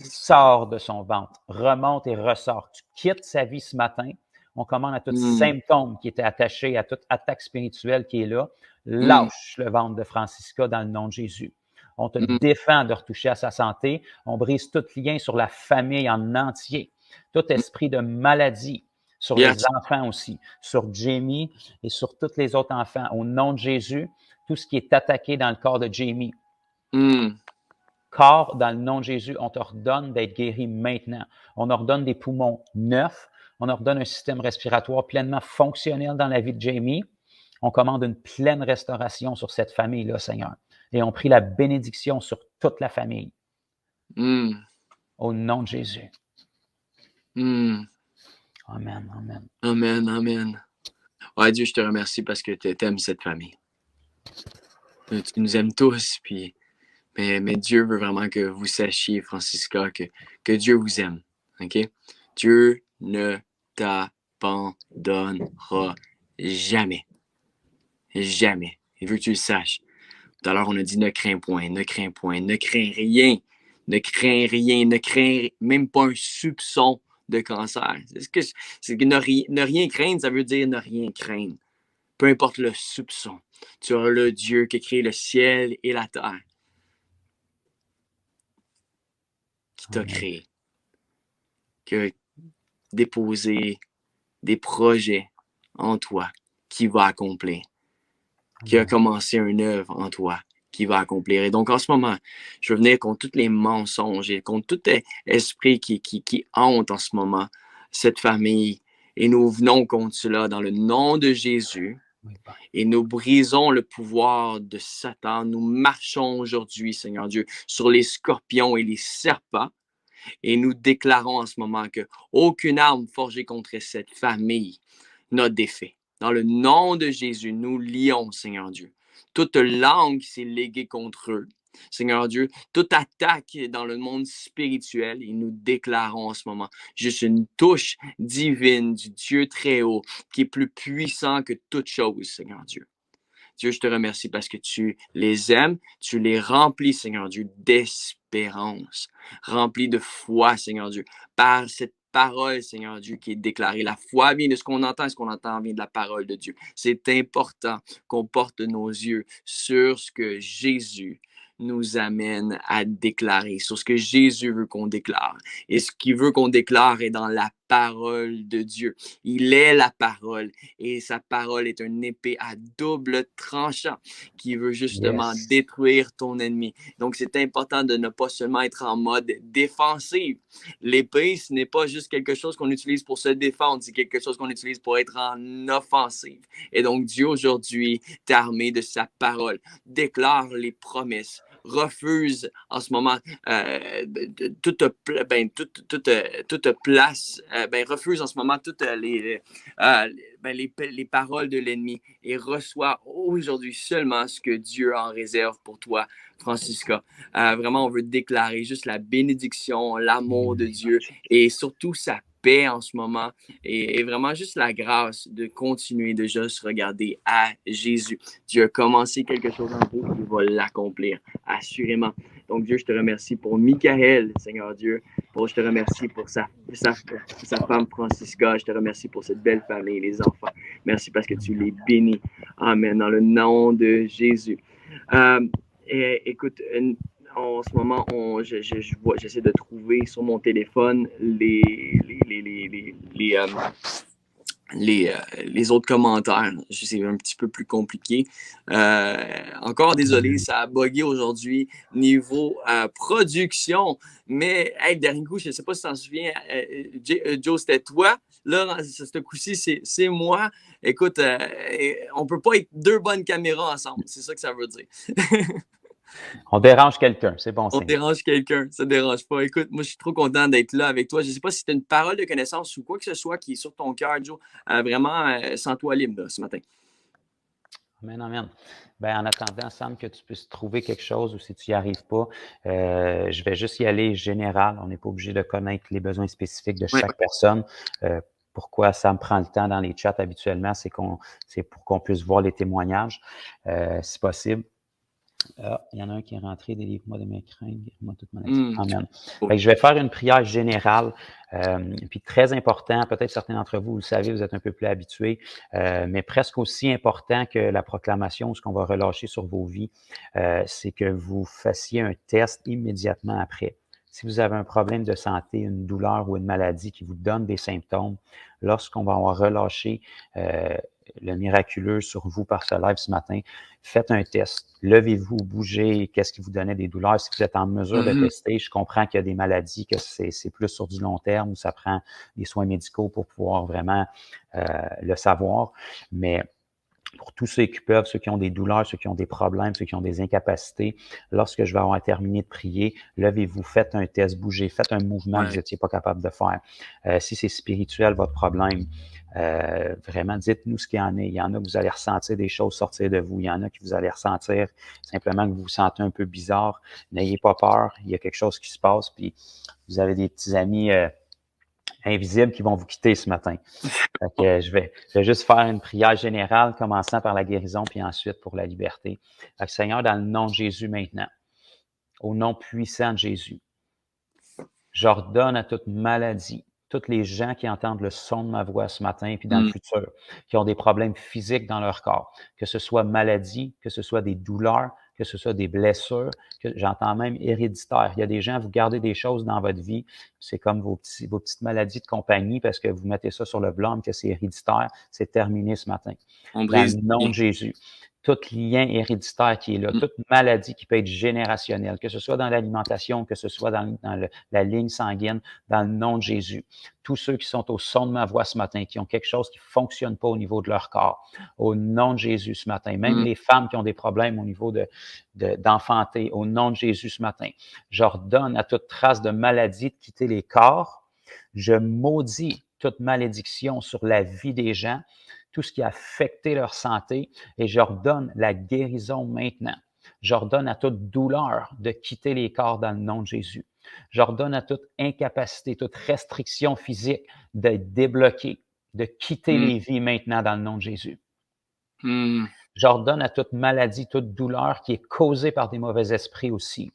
Sors de son ventre, remonte et ressort. Tu quittes sa vie ce matin. On commande à tout symptôme qui était attaché, à toute attaque spirituelle qui est là. Lâche le ventre de Francisca dans le nom de Jésus. On te défend de retoucher à sa santé. On brise tout lien sur la famille en entier. Tout esprit de maladie sur les enfants aussi, sur Jamie et sur tous les autres enfants. Au nom de Jésus, tout ce qui est attaqué dans le corps de Jamie. Corps, dans le nom de Jésus, on t'ordonne d'être guéri maintenant. On ordonne des poumons neufs. On ordonne un système respiratoire pleinement fonctionnel dans la vie de Jamie. On commande une pleine restauration sur cette famille-là, Seigneur. Et on prie la bénédiction sur toute la famille. Au nom de Jésus. Amen, amen. Amen, amen. Ouais, Dieu, je te remercie parce que tu aimes cette famille. Tu nous aimes tous, puis... Mais Dieu veut vraiment que vous sachiez, Francisca, que Dieu vous aime. OK? Dieu ne t'abandonnera jamais. Jamais. Il veut que tu le saches. Tout à l'heure, on a dit ne crains point, ne crains point, ne crains rien. Ne crains rien, ne crains même pas un soupçon de cancer. C'est que ne rien craindre, ça veut dire ne rien craindre. Peu importe le soupçon. Tu as le Dieu qui a créé le ciel et la terre. Qui t'a créé, qui a déposé des projets en toi, qui va accomplir, qui a commencé une œuvre en toi, qui va accomplir. Et donc, en ce moment, je veux venir contre tous les mensonges et contre tout esprit qui hante en ce moment cette famille. Et nous venons contre cela dans le nom de Jésus. Et nous brisons le pouvoir de Satan. Nous marchons aujourd'hui, Seigneur Dieu, sur les scorpions et les serpents. Et nous déclarons en ce moment qu'aucune arme forgée contre cette famille n'a d'effet. Dans le nom de Jésus, nous lions, Seigneur Dieu, toute langue qui s'est léguée contre eux. Seigneur Dieu, toute attaque dans le monde spirituel, et nous déclarons en ce moment juste une touche divine du Dieu très haut qui est plus puissant que toute chose, Seigneur Dieu. Dieu, je te remercie parce que tu les aimes, tu les remplis, Seigneur Dieu, d'espérance, remplis de foi, Seigneur Dieu, par cette parole, Seigneur Dieu, qui est déclarée. La foi vient de ce qu'on entend, et ce qu'on entend vient de la parole de Dieu. C'est important qu'on porte nos yeux sur ce que Jésus nous amène à déclarer, sur ce que Jésus veut qu'on déclare. Et ce qu'il veut qu'on déclare est dans la parole de Dieu. Il est la parole et sa parole est une épée à double tranchant qui veut justement détruire ton ennemi. Donc, c'est important de ne pas seulement être en mode défensif. L'épée, ce n'est pas juste quelque chose qu'on utilise pour se défendre, c'est quelque chose qu'on utilise pour être en offensive. Et donc, Dieu, aujourd'hui, t'est armé de sa parole, déclare les promesses, refuse en ce moment toute place, refuse en ce moment toutes les paroles de l'ennemi et reçois aujourd'hui seulement ce que Dieu en réserve pour toi, Francisca. Vraiment, on veut déclarer juste la bénédiction, l'amour de Dieu et surtout sa paix en ce moment et vraiment juste la grâce de continuer de juste regarder à Jésus. Dieu a commencé quelque chose en vous et il va l'accomplir, assurément. Donc, Dieu, je te remercie pour Michael, Seigneur Dieu. Je te remercie pour sa femme Francisca. Je te remercie pour cette belle famille, les enfants. Merci parce que tu les bénis. Amen. Dans le nom de Jésus. Écoute, en ce moment, j'essaie de trouver sur mon téléphone les autres commentaires. C'est un petit peu plus compliqué. Encore désolé, ça a bugué aujourd'hui niveau production. Mais, hey, dernier coup, je ne sais pas si tu t'en souviens, Joe, c'était toi. Là, ce coup-ci, c'est moi. Écoute, on ne peut pas être deux bonnes caméras ensemble. C'est ça que ça veut dire. On dérange quelqu'un, c'est bon. On dérange quelqu'un, ça ne dérange pas. Écoute, moi, je suis trop content d'être là avec toi. Je ne sais pas si tu as une parole de connaissance ou quoi que ce soit qui est sur ton cœur, Joe. Vraiment, sens-toi libre là, ce matin. Amen, amen. En attendant, Sam, que tu puisses trouver quelque chose ou si tu n'y arrives pas, je vais juste y aller général. On n'est pas obligé de connaître les besoins spécifiques de chaque personne. Pourquoi Sam prend le temps dans les chats habituellement, c'est pour qu'on puisse voir les témoignages, si possible. Il y en a un qui est rentré, délivre-moi de mes craintes, guéris-moi toute maladie. Amen. Je vais faire une prière générale, puis très important, peut-être certains d'entre vous, vous le savez, vous êtes un peu plus habitués, mais presque aussi important que la proclamation, ce qu'on va relâcher sur vos vies, c'est que vous fassiez un test immédiatement après. Si vous avez un problème de santé, une douleur ou une maladie qui vous donne des symptômes, lorsqu'on va avoir relâché le miraculeux sur vous par ce live ce matin, faites un test. Levez-vous, bougez, qu'est-ce qui vous donnait des douleurs? Si vous êtes en mesure de tester, je comprends qu'il y a des maladies, que c'est plus sur du long terme, où ça prend des soins médicaux pour pouvoir vraiment le savoir. Mais pour tous ceux qui peuvent, ceux qui ont des douleurs, ceux qui ont des problèmes, ceux qui ont des incapacités, lorsque je vais avoir terminé de prier, levez-vous, faites un test, bougez, faites un mouvement que vous n'étiez pas capable de faire. Si c'est spirituel, votre problème, vraiment, dites-nous ce qu'il y en a. Il y en a que vous allez ressentir des choses sortir de vous. Il y en a que vous allez ressentir simplement que vous vous sentez un peu bizarre. N'ayez pas peur. Il y a quelque chose qui se passe. Puis vous avez des petits amis invisibles qui vont vous quitter ce matin. Je vais juste faire une prière générale, commençant par la guérison, puis ensuite pour la liberté. Seigneur, dans le nom de Jésus maintenant, au nom puissant de Jésus, j'ordonne à toute maladie, tous les gens qui entendent le son de ma voix ce matin, puis dans le futur, qui ont des problèmes physiques dans leur corps, que ce soit maladie, que ce soit des douleurs, que ce soit des blessures, que j'entends même héréditaire. Il y a des gens, vous gardez des choses dans votre vie, c'est comme vos petites maladies de compagnie parce que vous mettez ça sur le blâme que c'est héréditaire. C'est terminé ce matin. Dans le nom de Jésus. Tout lien héréditaire qui est là, toute maladie qui peut être générationnelle, que ce soit dans l'alimentation, que ce soit dans la ligne sanguine, dans le nom de Jésus. Tous ceux qui sont au son de ma voix ce matin, qui ont quelque chose qui ne fonctionne pas au niveau de leur corps, au nom de Jésus ce matin, même les femmes qui ont des problèmes au niveau d'enfanter, au nom de Jésus ce matin, j'ordonne à toute trace de maladie de quitter les corps. Je maudis toute malédiction sur la vie des gens. tout ce qui a affecté leur santé, et j'ordonne la guérison maintenant. J'ordonne à toute douleur de quitter les corps dans le nom de Jésus. J'ordonne à toute incapacité, toute restriction physique d'être débloquée, de quitter les vies maintenant dans le nom de Jésus. J'ordonne à toute maladie, toute douleur qui est causée par des mauvais esprits aussi.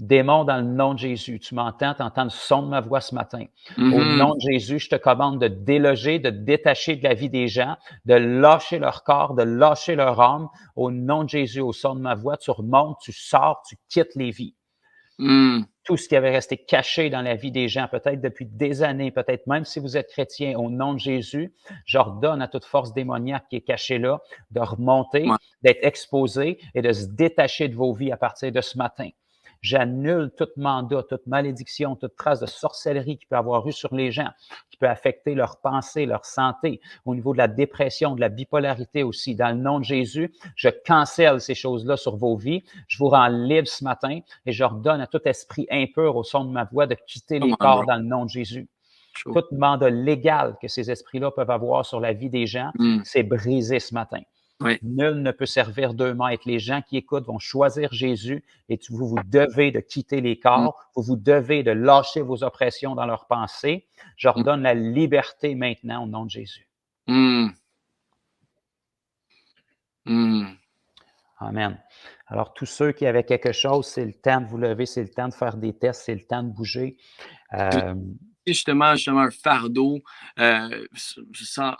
Démon, dans le nom de Jésus, tu m'entends, tu entends le son de ma voix ce matin. Au nom de Jésus, je te commande de déloger, de détacher de la vie des gens, de lâcher leur corps, de lâcher leur âme. Au nom de Jésus, au son de ma voix, tu remontes, tu sors, tu quittes les vies. Tout ce qui avait resté caché dans la vie des gens, peut-être depuis des années, peut-être même si vous êtes chrétien, au nom de Jésus, j'ordonne à toute force démoniaque qui est cachée là de remonter, d'être exposée et de se détacher de vos vies à partir de ce matin. J'annule tout mandat, toute malédiction, toute trace de sorcellerie qui peut avoir eu sur les gens, qui peut affecter leur pensée, leur santé, au niveau de la dépression, de la bipolarité aussi. Dans le nom de Jésus, je cancelle ces choses-là sur vos vies. Je vous rends libre ce matin et je redonne à tout esprit impur au son de ma voix de quitter les corps dans le nom de Jésus. Tout mandat légal que ces esprits-là peuvent avoir sur la vie des gens, c'est brisé ce matin. Nul ne peut servir deux maîtres. Les gens qui écoutent vont choisir Jésus et vous devez de quitter les corps, vous devez de lâcher vos oppressions dans leurs pensées. Je redonne la liberté maintenant au nom de Jésus. Amen. Alors, tous ceux qui avaient quelque chose, c'est le temps de vous lever, c'est le temps de faire des tests, c'est le temps de bouger. Justement un fardeau, sans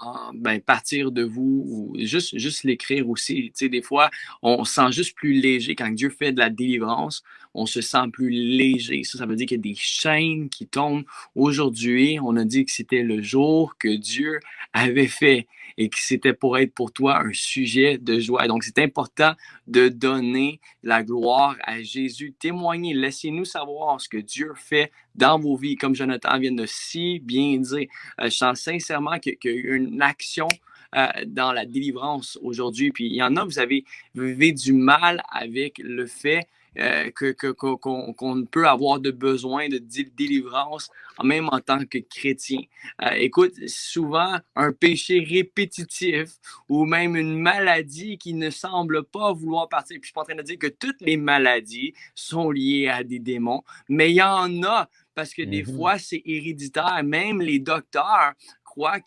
partir de vous, ou juste l'écrire aussi. Tu sais, des fois, on se sent juste plus léger. Quand Dieu fait de la délivrance, on se sent plus léger. Ça veut dire qu'il y a des chaînes qui tombent. Aujourd'hui, on a dit que c'était le jour que Dieu avait fait et que c'était pour être pour toi un sujet de joie. Donc, c'est important de donner la gloire à Jésus. Témoignez, laissez-nous savoir ce que Dieu fait dans vos vies, comme Jonathan vient de si bien dire. Je sens sincèrement qu'il y a eu une action dans la délivrance aujourd'hui. Puis il y en a, vous vivez du mal avec le fait qu'on peut avoir de besoin de délivrance, même en tant que chrétien. Écoute, souvent, un péché répétitif ou même une maladie qui ne semble pas vouloir partir. Puis je suis pas en train de dire que toutes les maladies sont liées à des démons, mais il y en a parce que des fois, c'est héréditaire. Même les docteurs croient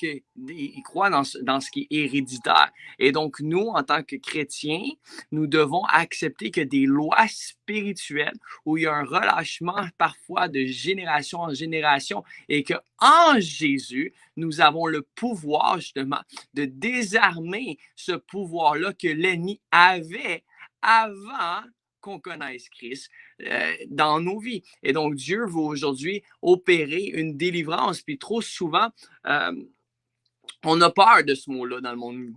dans ce qui est héréditaire. Et donc, nous, en tant que chrétiens, nous devons accepter que des lois spirituelles où il y a un relâchement parfois de génération en génération et qu'en Jésus, nous avons le pouvoir justement de désarmer ce pouvoir-là que l'ennemi avait avant qu'on connaisse Christ dans nos vies. Et donc, Dieu veut aujourd'hui opérer une délivrance. Puis trop souvent, on a peur de ce mot-là dans le monde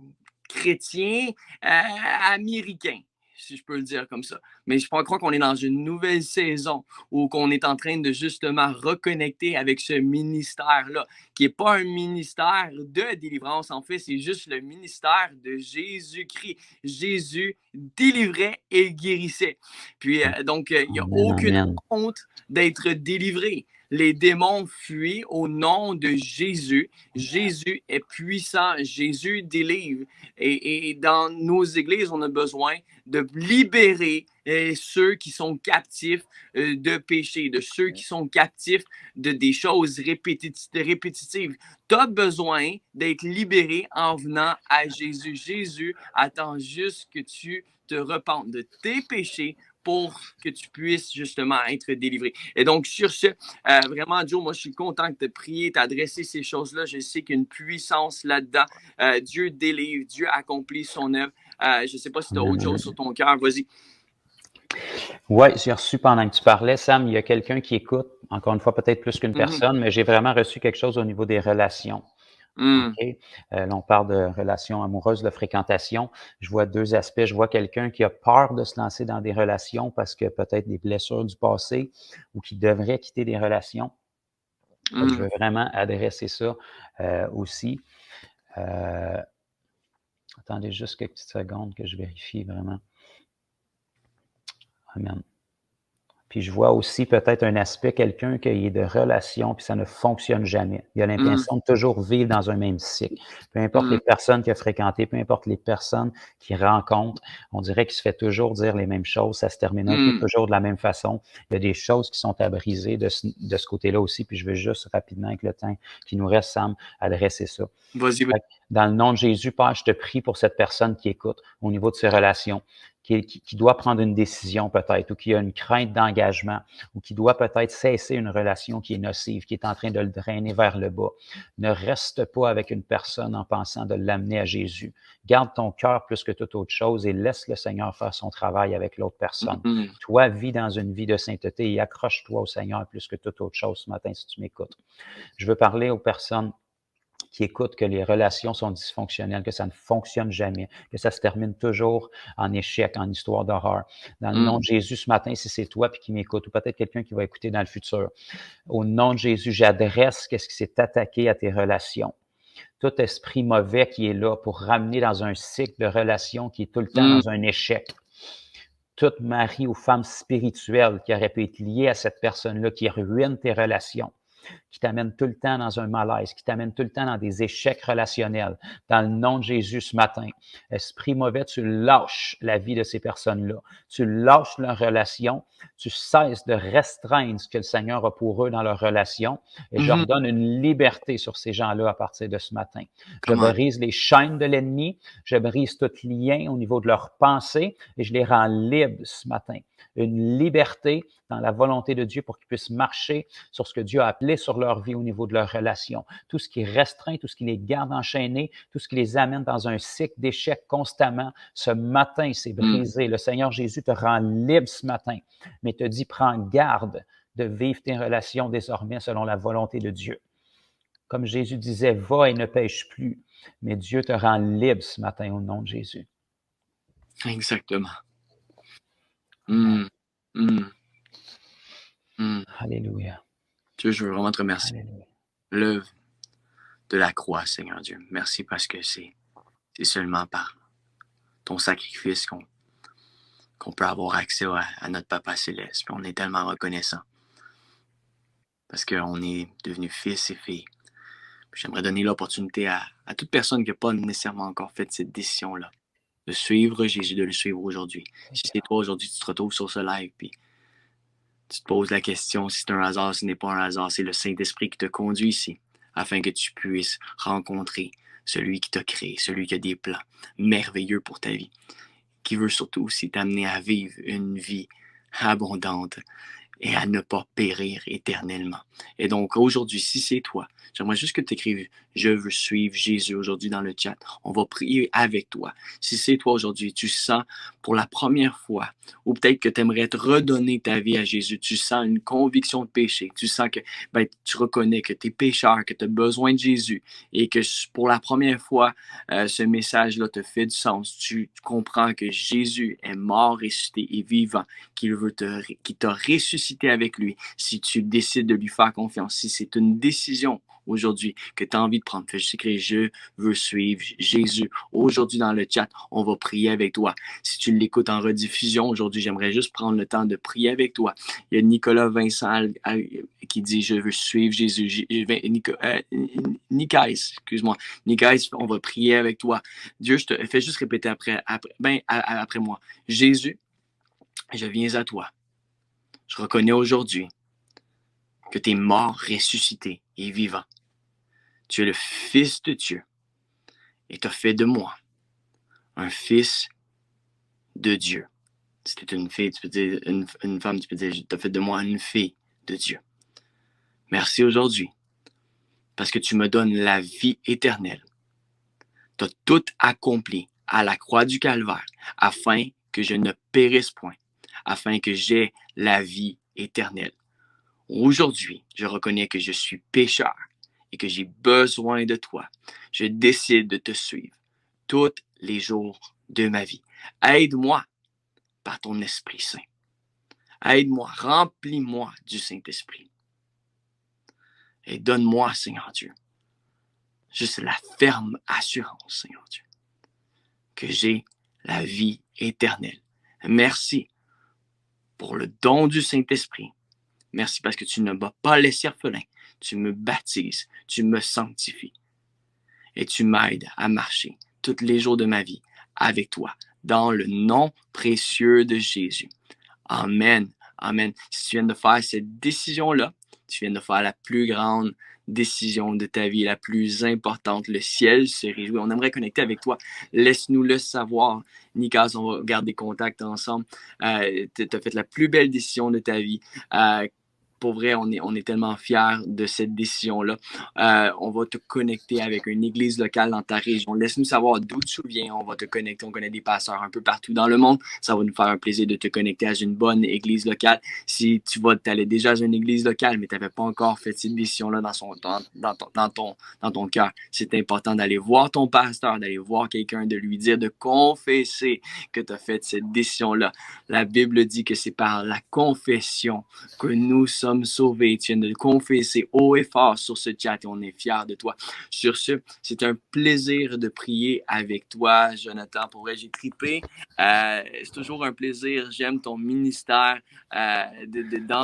chrétien américain, si je peux le dire comme ça. Mais je crois qu'on est dans une nouvelle saison où qu'on est en train de justement reconnecter avec ce ministère-là, qui n'est pas un ministère de délivrance. En fait, c'est juste le ministère de Jésus-Christ. Jésus délivrait et guérissait. Puis, donc, il n'y a aucune honte d'être délivré. Les démons fuient au nom de Jésus. Jésus est puissant. Jésus délivre. Et dans nos églises, on a besoin de libérer ceux qui sont captifs de péché, de ceux qui sont captifs de des choses répétitives. Tu as besoin d'être libéré en venant à Jésus. Jésus attend juste que tu te repentes de tes péchés pour que tu puisses justement être délivré. Et donc, sur ce, vraiment, Joe, moi, je suis content que tu aies prié, t'adresser ces choses-là. Je sais qu'il y a une puissance là-dedans. Dieu délivre, Dieu accomplit son œuvre. Je ne sais pas si tu as autre chose sur ton cœur. Vas-y. Oui, j'ai reçu pendant que tu parlais, Sam, il y a quelqu'un qui écoute, encore une fois, peut-être plus qu'une personne, mais j'ai vraiment reçu quelque chose au niveau des relations. Okay. Là, on parle de relations amoureuses, de fréquentation. Je vois deux aspects. Je vois quelqu'un qui a peur de se lancer dans des relations parce que peut-être des blessures du passé ou qui devrait quitter des relations. Je veux vraiment adresser ça aussi. Attendez juste quelques petites secondes que je vérifie vraiment. Amen. Puis je vois aussi peut-être un aspect, quelqu'un qui est de relation, puis ça ne fonctionne jamais. Il a Mm, l'impression de toujours vivre dans un même cycle. Peu importe mm, les personnes qu'il a fréquentées, peu importe les personnes qu'il rencontre, on dirait qu'il se fait toujours dire les mêmes choses. Ça se termine un peu mm. toujours de la même façon. Il y a des choses qui sont à briser de ce côté-là aussi. Puis je veux juste rapidement, avec le temps qui nous reste, Sam, adresser ça. Vas-y, vas-y. Dans le nom de Jésus, Père, je te prie pour cette personne qui écoute au niveau de ses relations, qui doit prendre une décision peut-être, ou qui a une crainte d'engagement, ou qui doit peut-être cesser une relation qui est nocive, qui est en train de le drainer vers le bas. Ne reste pas avec une personne en pensant de l'amener à Jésus. Garde ton cœur plus que toute autre chose et laisse le Seigneur faire son travail avec l'autre personne. Mm, Toi, vis dans une vie de sainteté et accroche-toi au Seigneur plus que toute autre chose ce matin si tu m'écoutes. Je veux parler aux personnes qui écoutent que les relations sont dysfonctionnelles, que ça ne fonctionne jamais, que ça se termine toujours en échec, en histoire d'horreur. Dans le nom mm, de Jésus, ce matin, si c'est toi puis qui m'écoute, ou peut-être quelqu'un qui va écouter dans le futur, au nom de Jésus, j'adresse qu'est-ce qui s'est attaqué à tes relations. Tout esprit mauvais qui est là pour ramener dans un cycle de relations qui est tout le temps mm. dans un échec. Toute mari ou femme spirituelle qui aurait pu être liée à cette personne-là, qui ruine tes relations, qui t'amène tout le temps dans un malaise, qui t'amène tout le temps dans des échecs relationnels. Dans le nom de Jésus ce matin, esprit mauvais, tu lâches la vie de ces personnes-là. Tu lâches leur relation. Tu cesses de restreindre ce que le Seigneur a pour eux dans leur relation. Et je Mhm. redonne une liberté sur ces gens-là à partir de ce matin. Je Come on. brise les chaînes de l'ennemi. Je brise tout lien au niveau de leurs pensées et je les rends libres ce matin. Une liberté dans la volonté de Dieu pour qu'ils puissent marcher sur ce que Dieu a appelé sur leur vie au niveau de leur relation. Tout ce qui restreint, tout ce qui les garde enchaînés, tout ce qui les amène dans un cycle d'échecs constamment, ce matin, c'est brisé. Le Seigneur Jésus te rend libre ce matin, mais te dit, prends garde de vivre tes relations désormais selon la volonté de Dieu. Comme Jésus disait, va et ne pêche plus, mais Dieu te rend libre ce matin au nom de Jésus. Exactement. Mm, mm, mm. Alléluia. Dieu, je veux vraiment te remercier. Alléluia. L'œuvre de la croix, Seigneur Dieu. Merci parce que c'est seulement par ton sacrifice qu'on peut avoir accès à notre Papa Céleste. Puis on est tellement reconnaissant parce qu'on est devenu fils et filles. Puis j'aimerais donner l'opportunité à toute personne qui n'a pas nécessairement encore fait cette décision-là de suivre Jésus, de le suivre aujourd'hui. Si c'est toi aujourd'hui, tu te retrouves sur ce live, puis tu te poses la question si c'est un hasard, ce n'est pas un hasard, c'est le Saint-Esprit qui te conduit ici, afin que tu puisses rencontrer celui qui t'a créé, celui qui a des plans merveilleux pour ta vie, qui veut surtout aussi t'amener à vivre une vie abondante et à ne pas périr éternellement. Et donc, aujourd'hui, si c'est toi, j'aimerais juste que tu écrives « Je veux suivre Jésus » aujourd'hui dans le chat. On va prier avec toi. Si c'est toi aujourd'hui, tu sens pour la première fois, ou peut-être que tu aimerais te redonner ta vie à Jésus, tu sens une conviction de péché, tu sens que tu reconnais que tu es pécheur, que tu as besoin de Jésus, et que pour la première fois, ce message-là te fait du sens. Tu comprends que Jésus est mort, ressuscité et vivant, qu'il t'a ressuscité avec lui, si tu décides de lui faire confiance, si c'est une décision aujourd'hui que tu as envie de prendre, fais juste écrire « Je veux suivre Jésus ». Aujourd'hui dans le chat, on va prier avec toi. Si tu l'écoutes en rediffusion aujourd'hui, j'aimerais juste prendre le temps de prier avec toi. Il y a Nicolas Vincent qui dit « Je veux suivre Jésus ». Nicaïs, excuse-moi. Nicaïs, on va prier avec toi. Dieu, je te fais juste répéter après moi. Jésus, je viens à toi. Je reconnais aujourd'hui que tu es mort, ressuscité et vivant. Tu es le Fils de Dieu et tu as fait de moi un fils de Dieu. Si tu es une fille, tu peux dire une femme, tu peux dire tu as fait de moi une fille de Dieu. Merci aujourd'hui parce que tu me donnes la vie éternelle. Tu as tout accompli à la croix du Calvaire afin que je ne périsse point, afin que j'aie la vie éternelle. Aujourd'hui, je reconnais que je suis pécheur et que j'ai besoin de toi. Je décide de te suivre tous les jours de ma vie. Aide-moi par ton Esprit Saint. Aide-moi, remplis-moi du Saint-Esprit. Et donne-moi, Seigneur Dieu, juste la ferme assurance, Seigneur Dieu, que j'ai la vie éternelle. Merci pour le don du Saint-Esprit. Merci parce que tu ne m'as pas laissé orphelin. Tu me baptises, tu me sanctifies et tu m'aides à marcher tous les jours de ma vie avec toi, dans le nom précieux de Jésus. Amen. Amen. Si tu viens de faire cette décision-là, tu viens de faire la plus grande décision de ta vie, la plus importante. Le ciel se réjouit. On aimerait connecter avec toi. Laisse-nous le savoir. Nicolas, on va garder contact ensemble. Tu as fait la plus belle décision de ta vie. Pour vrai, on est tellement fiers de cette décision-là. On va te connecter avec une église locale dans ta région. Laisse-nous savoir d'où tu viens. On va te connecter. On connaît des pasteurs un peu partout dans le monde. Ça va nous faire un plaisir de te connecter à une bonne église locale. Si tu allais déjà à une église locale, mais tu n'avais pas encore fait cette décision-là dans ton cœur, c'est important d'aller voir ton pasteur, d'aller voir quelqu'un, de lui dire, de confesser que tu as fait cette décision-là. La Bible dit que c'est par la confession que nous sommes sauvés. Tu viens de le confesser haut et fort sur ce chat et on est fiers de toi. Sur ce, c'est un plaisir de prier avec toi, Jonathan. Pour vrai, j'ai trippé. C'est toujours un plaisir. J'aime ton ministère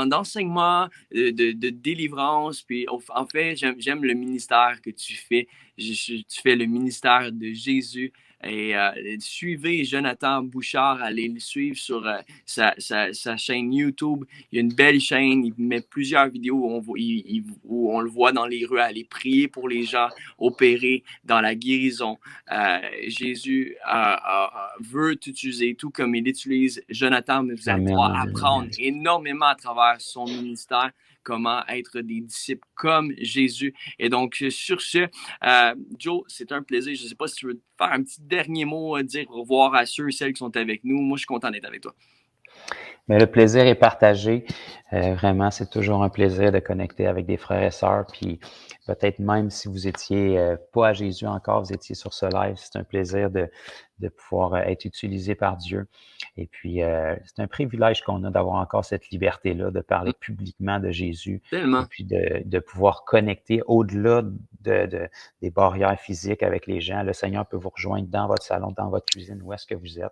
d'enseignement, de délivrance. Puis, en fait, j'aime le ministère que tu fais. Tu fais le ministère de Jésus. Et suivez Jonathan Bouchard, allez le suivre sur sa chaîne YouTube. Il y a une belle chaîne, il met plusieurs vidéos où on le voit dans les rues aller prier pour les gens opérés dans la guérison. Jésus veut t'utiliser tout comme il utilise Jonathan, mais vous allez pouvoir apprendre énormément à travers son ministère comment être des disciples comme Jésus. Et donc, sur ce, Joe, c'est un plaisir. Je ne sais pas si tu veux faire un petit dernier mot, dire au revoir à ceux et celles qui sont avec nous. Moi, je suis content d'être avec toi. Mais le plaisir est partagé. Vraiment, c'est toujours un plaisir de connecter avec des frères et sœurs. Puis peut-être même si vous étiez pas à Jésus encore, vous étiez sur ce live, c'est un plaisir de pouvoir être utilisé par Dieu. Et puis, c'est un privilège qu'on a d'avoir encore cette liberté-là, de parler publiquement de Jésus. Tellement. Et puis de pouvoir connecter au-delà des barrières physiques avec les gens. Le Seigneur peut vous rejoindre dans votre salon, dans votre cuisine, où est-ce que vous êtes.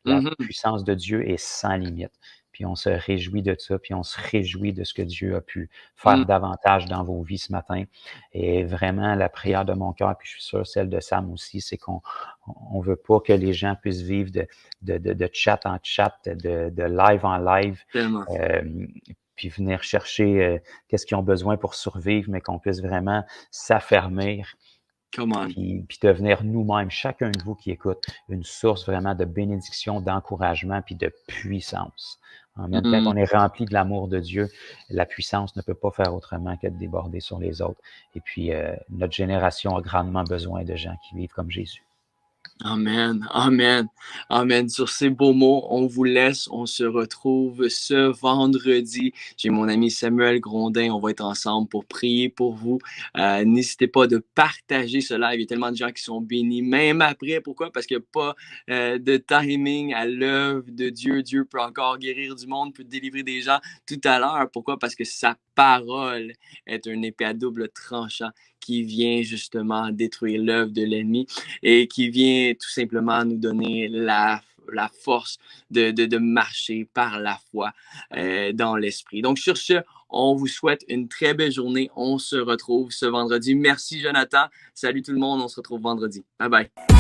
La puissance de Dieu est sans limite. Puis on se réjouit de ça, puis on se réjouit de ce que Dieu a pu faire davantage dans vos vies ce matin. Et vraiment, la prière de mon cœur, puis je suis sûr celle de Sam aussi, c'est qu'on veut pas que les gens puissent vivre de chat en chat, de live en live, puis venir chercher qu'est-ce qu'ils ont besoin pour survivre, mais qu'on puisse vraiment s'affermir. Puis devenir nous-mêmes, chacun de vous qui écoute, une source vraiment de bénédiction, d'encouragement, puis de puissance. Amen. Quand on est rempli de l'amour de Dieu, la puissance ne peut pas faire autrement que de déborder sur les autres. Et puis, notre génération a grandement besoin de gens qui vivent comme Jésus. Amen, amen, amen. Sur ces beaux mots, on vous laisse. On se retrouve ce vendredi. J'ai mon ami Samuel Grondin. On va être ensemble pour prier pour vous. N'hésitez pas de partager ce live. Il y a tellement de gens qui sont bénis, même après. Pourquoi? Parce qu'il n'y a pas de timing à l'œuvre de Dieu. Dieu peut encore guérir du monde, peut délivrer des gens tout à l'heure. Pourquoi? Parce que sa parole est une épée à double tranchant qui vient justement détruire l'œuvre de l'ennemi et qui vient tout simplement nous donner la force de marcher par la foi dans l'esprit. Donc, sur ce, on vous souhaite une très belle journée. On se retrouve ce vendredi. Merci, Jonathan. Salut tout le monde. On se retrouve vendredi. Bye bye.